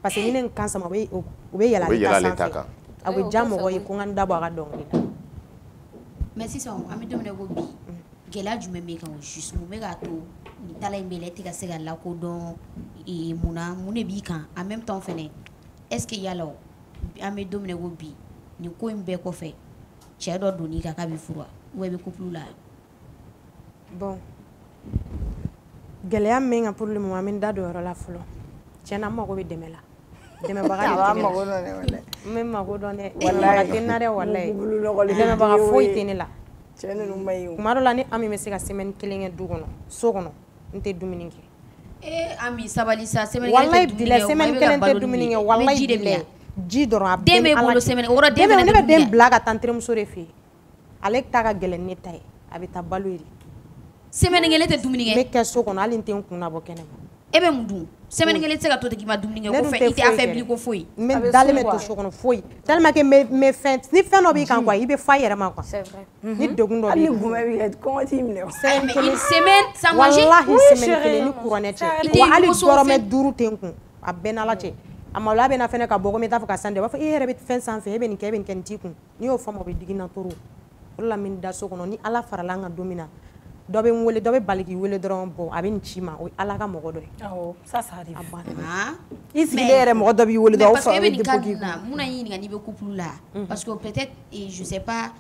Speaker 9: parce que ni ne kan sama be o be yela ta ka a be jamo ko ko nga ndabo ka dongli la
Speaker 5: mais si son ami domine go bi gela jume me kan juste mo me ga to ni tala imbele ti ka se ga la ko don e muna mune bi kan en même temps fene est-ce que yala ami domine go bi ni ko imbe ko fe che do doni ka ka bi furwa we be couple la
Speaker 9: bon gɛlɛya min ka pour le moment min da do yɔrɔ la fɔlɔ tiɲɛna n mago bɛ dɛmɛ la dɛmɛbaga de tɛ ne la n bɛ mago dɔn dɛ wallahi tɛ n na dɛ wallahi dɛmɛbaga foyi tɛ ne la kuma dɔ la ni Ami bɛ se ka semaine kelen kɛ du kɔnɔ so kɔnɔ n tɛ dumuni kɛ
Speaker 5: Ami sabali sa semaine
Speaker 9: kelen tɛ dumuni kɛ wallahi ji dɔrɔn a
Speaker 5: den bɛ bolo semaine o yɔrɔ den
Speaker 9: fana ne bɛ den bila ka taa n terimuso de fɛ yen ale ta ka gɛlɛn ne ta ye a bɛ taa balo ye
Speaker 5: semaine kelen tɛ dumuni kɛ
Speaker 9: ne kɛ so kɔnɔ hali n tɛ n kun labɔ kɛnɛ ma
Speaker 5: e bɛ mun dun semaine kelen tɛ se ka to ten k'i ma dumuni kɛ ko fɛ i tɛ affaibli ko foyi
Speaker 9: mais dalen bɛ to so kɔnɔ foyi tellement que me fɛn ni fɛn dɔ b'i kan quoi i bɛ fa yɛrɛ ma quoi c'est vrai ni degun dɔ b'i kan
Speaker 4: gumɛ b'i kɛ kɔngɔ t'i minɛ
Speaker 5: une semaine sans manger
Speaker 9: wallahi semaine kelen ni kuranɛ cɛ wa hali dɔrɔmɛ 5 tɛ n kun a bɛɛ n'Ala cɛ a maloya bɛ na fɛnɛ ka bɔ ko n bɛ taa fɔ ka san de b'a fɔ e yɛrɛ bɛ fɛn sanfɛ e bɛ nin kɛ nin t'i kun n'i y'o fɔ ma o bɛ digi n na toro o de la n bɛ n da so kɔnɔ ni Ala farala an kan don min na dɔ bɛ n wele dɔ bɛ bali k'i wele dɔrɔn bon a bɛ nin ci ma o ye Ala ka mɔgɔ dɔ ye
Speaker 4: awɔ ça arrive
Speaker 9: a banna
Speaker 4: i sigilen yɛrɛ mɔgɔ dɔ b'i wele dɔrɔn
Speaker 5: parce que e bɛ nin cas na mun na ɲininka n'i bɛ couple la parce que peut-être je sais pas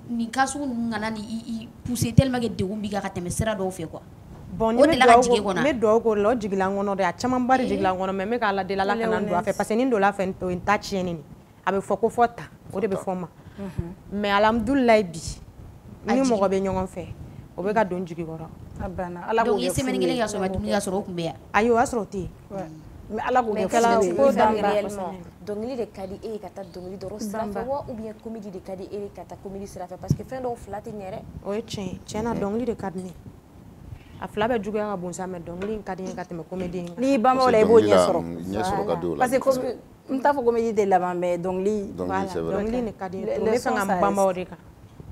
Speaker 5: nin cas sugu ninnu kana ni i pousser tellement que degun b'i kan ka tɛmɛ sira dɔw fɛ quoi
Speaker 9: bon ni me do ko lo jigila ngono de a caman bari jigila ngono mais me ka Ala deli Ala kana do a fɛ parce que nin do la fɛ to ta tiɲɛni ni a bɛ fɔ ko fɔ ta o de bɛ fɔ ma mais alhamdoulilah bi ni mɔgɔ bɛ ɲɔgɔn fɛ o bɛ ka don jigi kɔrɔ
Speaker 4: a banna Ala
Speaker 5: donc i semaine kelen ka sɔrɔ ma dumuni ka sɔrɔ o kun bɛ yan
Speaker 9: ayi o y'a sɔrɔ o tɛ yen
Speaker 4: mais Ala k'o kɛ
Speaker 3: réellement dɔnkili de ka di e ye ka taa dɔnkili dɔrɔn sira fɛ wa ou bien comédie de ka di e ye ka taa comédie sira fɛ parce que fɛn dɔw fila tɛ ɲɛ dɛ
Speaker 9: o ye tiɲɛ ye tiɲɛna dɔnkili de ka di ne a fila bɛɛ juguya ka bon sa mais dɔnkili in ka di n ye ka tɛmɛ comédie in kan
Speaker 4: n'i banba o la i b'o ɲɛ sɔrɔ
Speaker 6: parce
Speaker 4: que n t'a fɔ comédie tɛ laban mais dɔnkili
Speaker 9: dɔnkili de ka di n ye ne fɛ ka n banba o de kan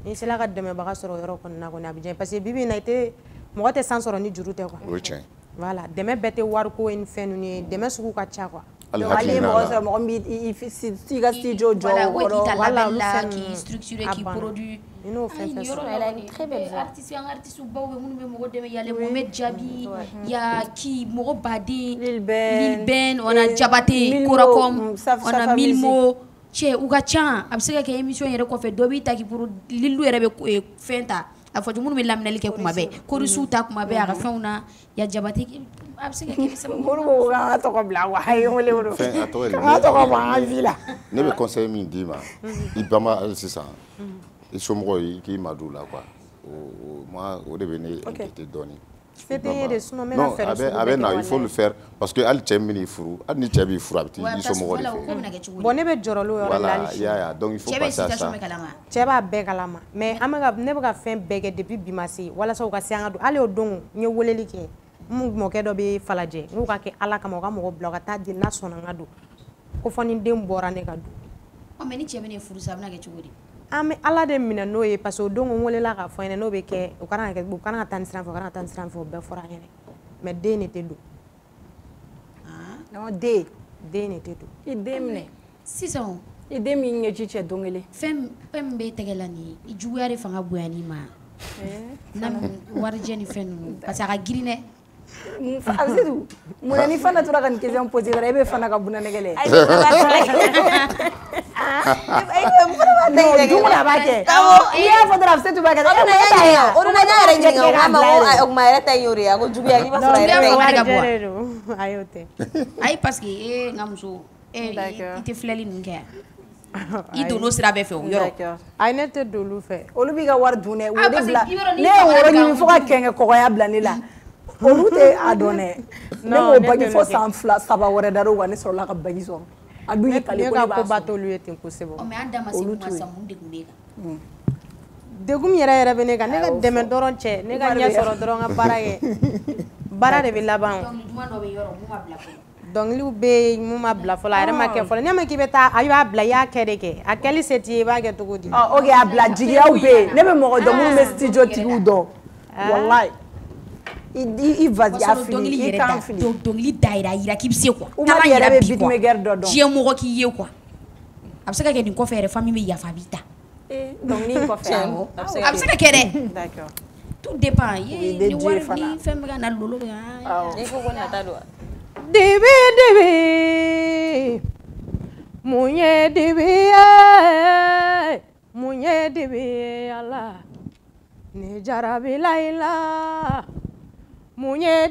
Speaker 9: ni sera ka dɛmɛbaga sɔrɔ yɔrɔ kɔnɔna kɔni a bɛ diya parce que bibi in na mɔgɔ tɛ san sɔrɔ ni juru tɛ quoi
Speaker 6: o ye tiɲɛ
Speaker 9: voilà dɛmɛ bɛɛ tɛ wariko ni fɛn ninnu ye dɛmɛ sugu ka ca quoi
Speaker 4: hali ye mɔgɔ sɔrɔ mɔgɔ min b'i ka studio jɔ
Speaker 5: voilà k'i ta labɛn la k'i structurer k'i produit
Speaker 9: Elle
Speaker 5: a une très belle voix. Artiste Mohamed Djabi, il y a qui Moro Badi, Lil Ben, on a Diabaté, Korakom, on a Milmo. Che Ugacha, absega ke émission yere ko fe dobi taki pour Lilu yere be fenta. A fo jumu be lamnali ke kuma be. Ko rusu ta kuma be aga fauna ya Diabaté absega ke se
Speaker 4: mo ga to ko bla wa hayo le woro. Ka to ko ba vila.
Speaker 6: Ne be conseil min di ma. I bama c'est ça. Et somro qui madou là quoi. Moi au début ne était donné.
Speaker 9: C'était des sons mais
Speaker 6: non, il faut le faire parce que al tchemini furu, al ni tchebi furu abti ni somro.
Speaker 9: Bon ne be jorolo yoro
Speaker 6: la ya donc il faut passer à ça.
Speaker 9: Cheba be kalama mais amaga ne be ka fen bege depuis bimasi wala so ka sianga do ale odon nye woleli ke mu mo ke do be falaje ngu ka ke ala kama ka mo bloga ta di national ngadu ko foni dem bora ne ka do
Speaker 5: o meni chemini furu sabna ke chugodi
Speaker 9: ame ala de mina no ye parce que don wolela ka fo ene no be ke o kana ke bu kana tan sran fo be fora ene mais de ne te do
Speaker 4: non de
Speaker 9: ne te do
Speaker 4: I demne
Speaker 5: sison
Speaker 4: I demi nge chiche dongele
Speaker 5: fem pembe tegelani I juware fanga buyani ma nam warjeni fen parce que girine
Speaker 4: Azidu muna ni fana tura kan question poser rebe fana ka buna negele Dungla bake. Iya fodra afse tu bake.
Speaker 3: Oruna nyare ngenga ngama o maire tayori ago jubi ali basura
Speaker 9: ere. Ayote.
Speaker 5: Ai parce que ngamso ite fleli ninge. I dono sira be fe o yoro.
Speaker 9: Ai nete dolu fe.
Speaker 4: Olu bi ga war dune wo de bla. Ne woro ni fo ka kenge ko ya bla ni la. Olu te adone. Ne mo bagi fo san fla saba wore daro wa ne so la ka bagi so. Adu ye kale ko
Speaker 9: bato lu yete ko sebo
Speaker 5: o me anda masi kuma samu de gunega
Speaker 9: degum yere be ne ga ne ga deme doron che ne ga nya soro doron bara ye bara de be laban
Speaker 5: donc duma no be yoro mu ma bla fo
Speaker 9: donc li be mu ma bla fo la re ma ke fo ne ma ki be ta ayu abla ya kere ke akeli seti ba ke to godi
Speaker 4: okay abla jigiya ube ne be mo do mu me studio ti udo wallahi I vas y afili I kan fili
Speaker 5: donc li daira ira ki bise quoi
Speaker 4: tala ira bi me gerdo don
Speaker 5: je mo ki ye quoi absaka ke din ko fere famille me ya fabita
Speaker 4: donc ni ko fere
Speaker 5: absaka ke de
Speaker 9: d'accord
Speaker 5: tout dépend ye ni war ni femme ga na lolo ga
Speaker 3: ni ko na ta do
Speaker 9: dibi munye dibi Allah ni jarabi laila Munye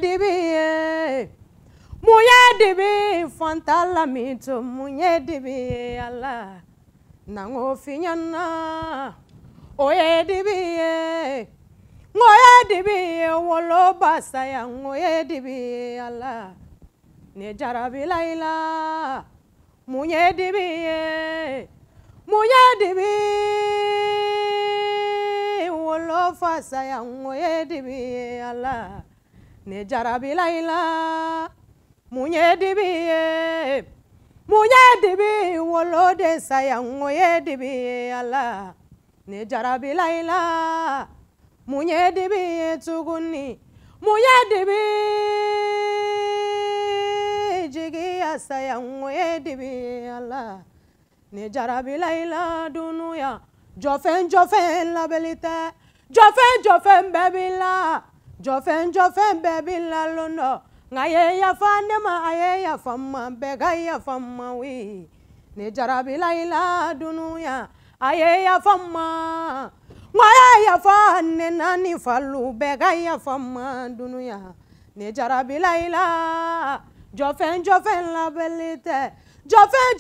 Speaker 9: dibi fantala mito munye dibi Allah nango finyana oye dibi wolo basaya ngoye dibi Allah ne jarabi laila munye dibi wolo fasaya ngoye dibi Allah ne jarabi laila munye dibi wolo de saya ngoye dibi Allah ne jarabi laila munye dibi tuguni munye dibi jigi saya ngoye dibi Allah ne jarabi laila dunuya jofen labelite jofen babila Jofen babila lono ngaye ya fanema aye ya famma bega ya famma wi ne jarabi laila dunuya aye ya famma ngaye ya fanne nani fallu bega ya famma dunuya ne jarabi laila jofen la belite jofen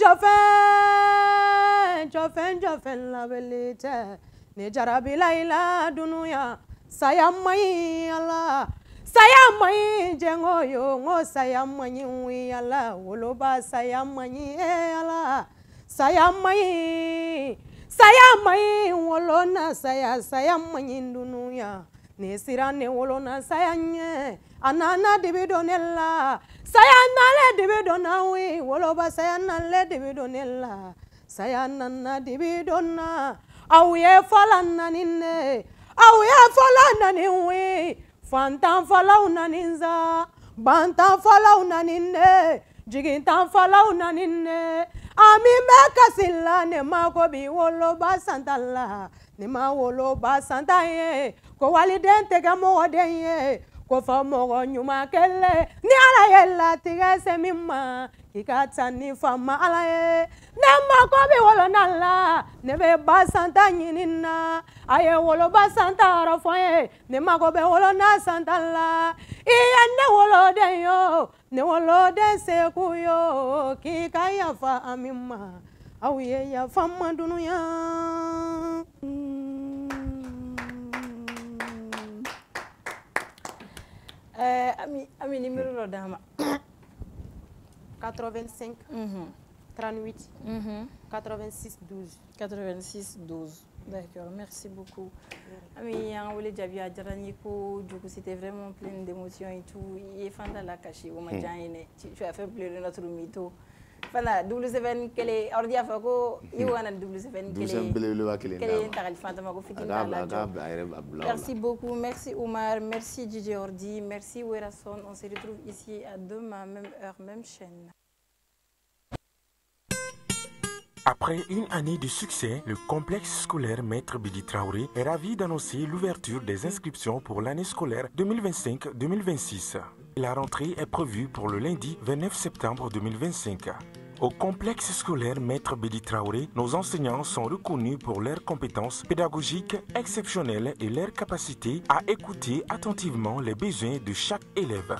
Speaker 9: la belite ne jarabi laila dunuya Sayamai Allah sayamai jengo yo ngo sayamai wi Allah woloba sayamai Allah sayamai wolona sayamai dunuya ne sirane wolona sayanye anana debidonella sayana le debidonawi woloba sayana le debidonella sayana debidonna awye falana ninne Auya fala naniwe, fantan fala unaninza, bantan fala unanine, jigintan fala unanine, Ami bɛ kasi la ne ma ko bi woloba santa la ne ma woloba santa ye ko waliden tɛ kɛ mɔgɔden ye ko fɔ mɔgɔ ɲuman kɛlen ni Ala ye latigɛ se min ma k'i ka taa ni fama Ala ye ne ma ko bi wolona la ne bɛ ba santa ɲini na a ye woloba santa yɔrɔ fɔ n ye ne ma ko bɛ wolona santa la i ye ne woloden yo ne woloden seku yo k'i ka yafa ami ma aw ye yafa n ma dunuya.
Speaker 4: Ami numéro dɔ d'a ma 85 38 86 12 86 12. D'accord, merci beaucoup. Ami, on voulait dire à Djarani que c'était vraiment plein d'émotions et tout. Il est fan de la cachée. Tu as fait pleurer notre mytho. Fana W7 kele ordi afa ko iwana W7 kele tagal fantama ko fitina la. Merci beaucoup, merci Oumar, merci DJ Ordi, merci Werason. On se retrouve ici à demain, même heure, même chaîne.
Speaker 2: Après une année de succès, le complexe scolaire Maître Bidi Traoré est ravi d'annoncer l'ouverture des inscriptions pour l'année scolaire 2025-2026. La rentrée est prévue pour le lundi 29 septembre 2025. Au complexe scolaire Maître Bidi Traoré, nos enseignants sont reconnus pour leurs compétences pédagogiques exceptionnelles et leur capacité à écouter attentivement les besoins de chaque élève.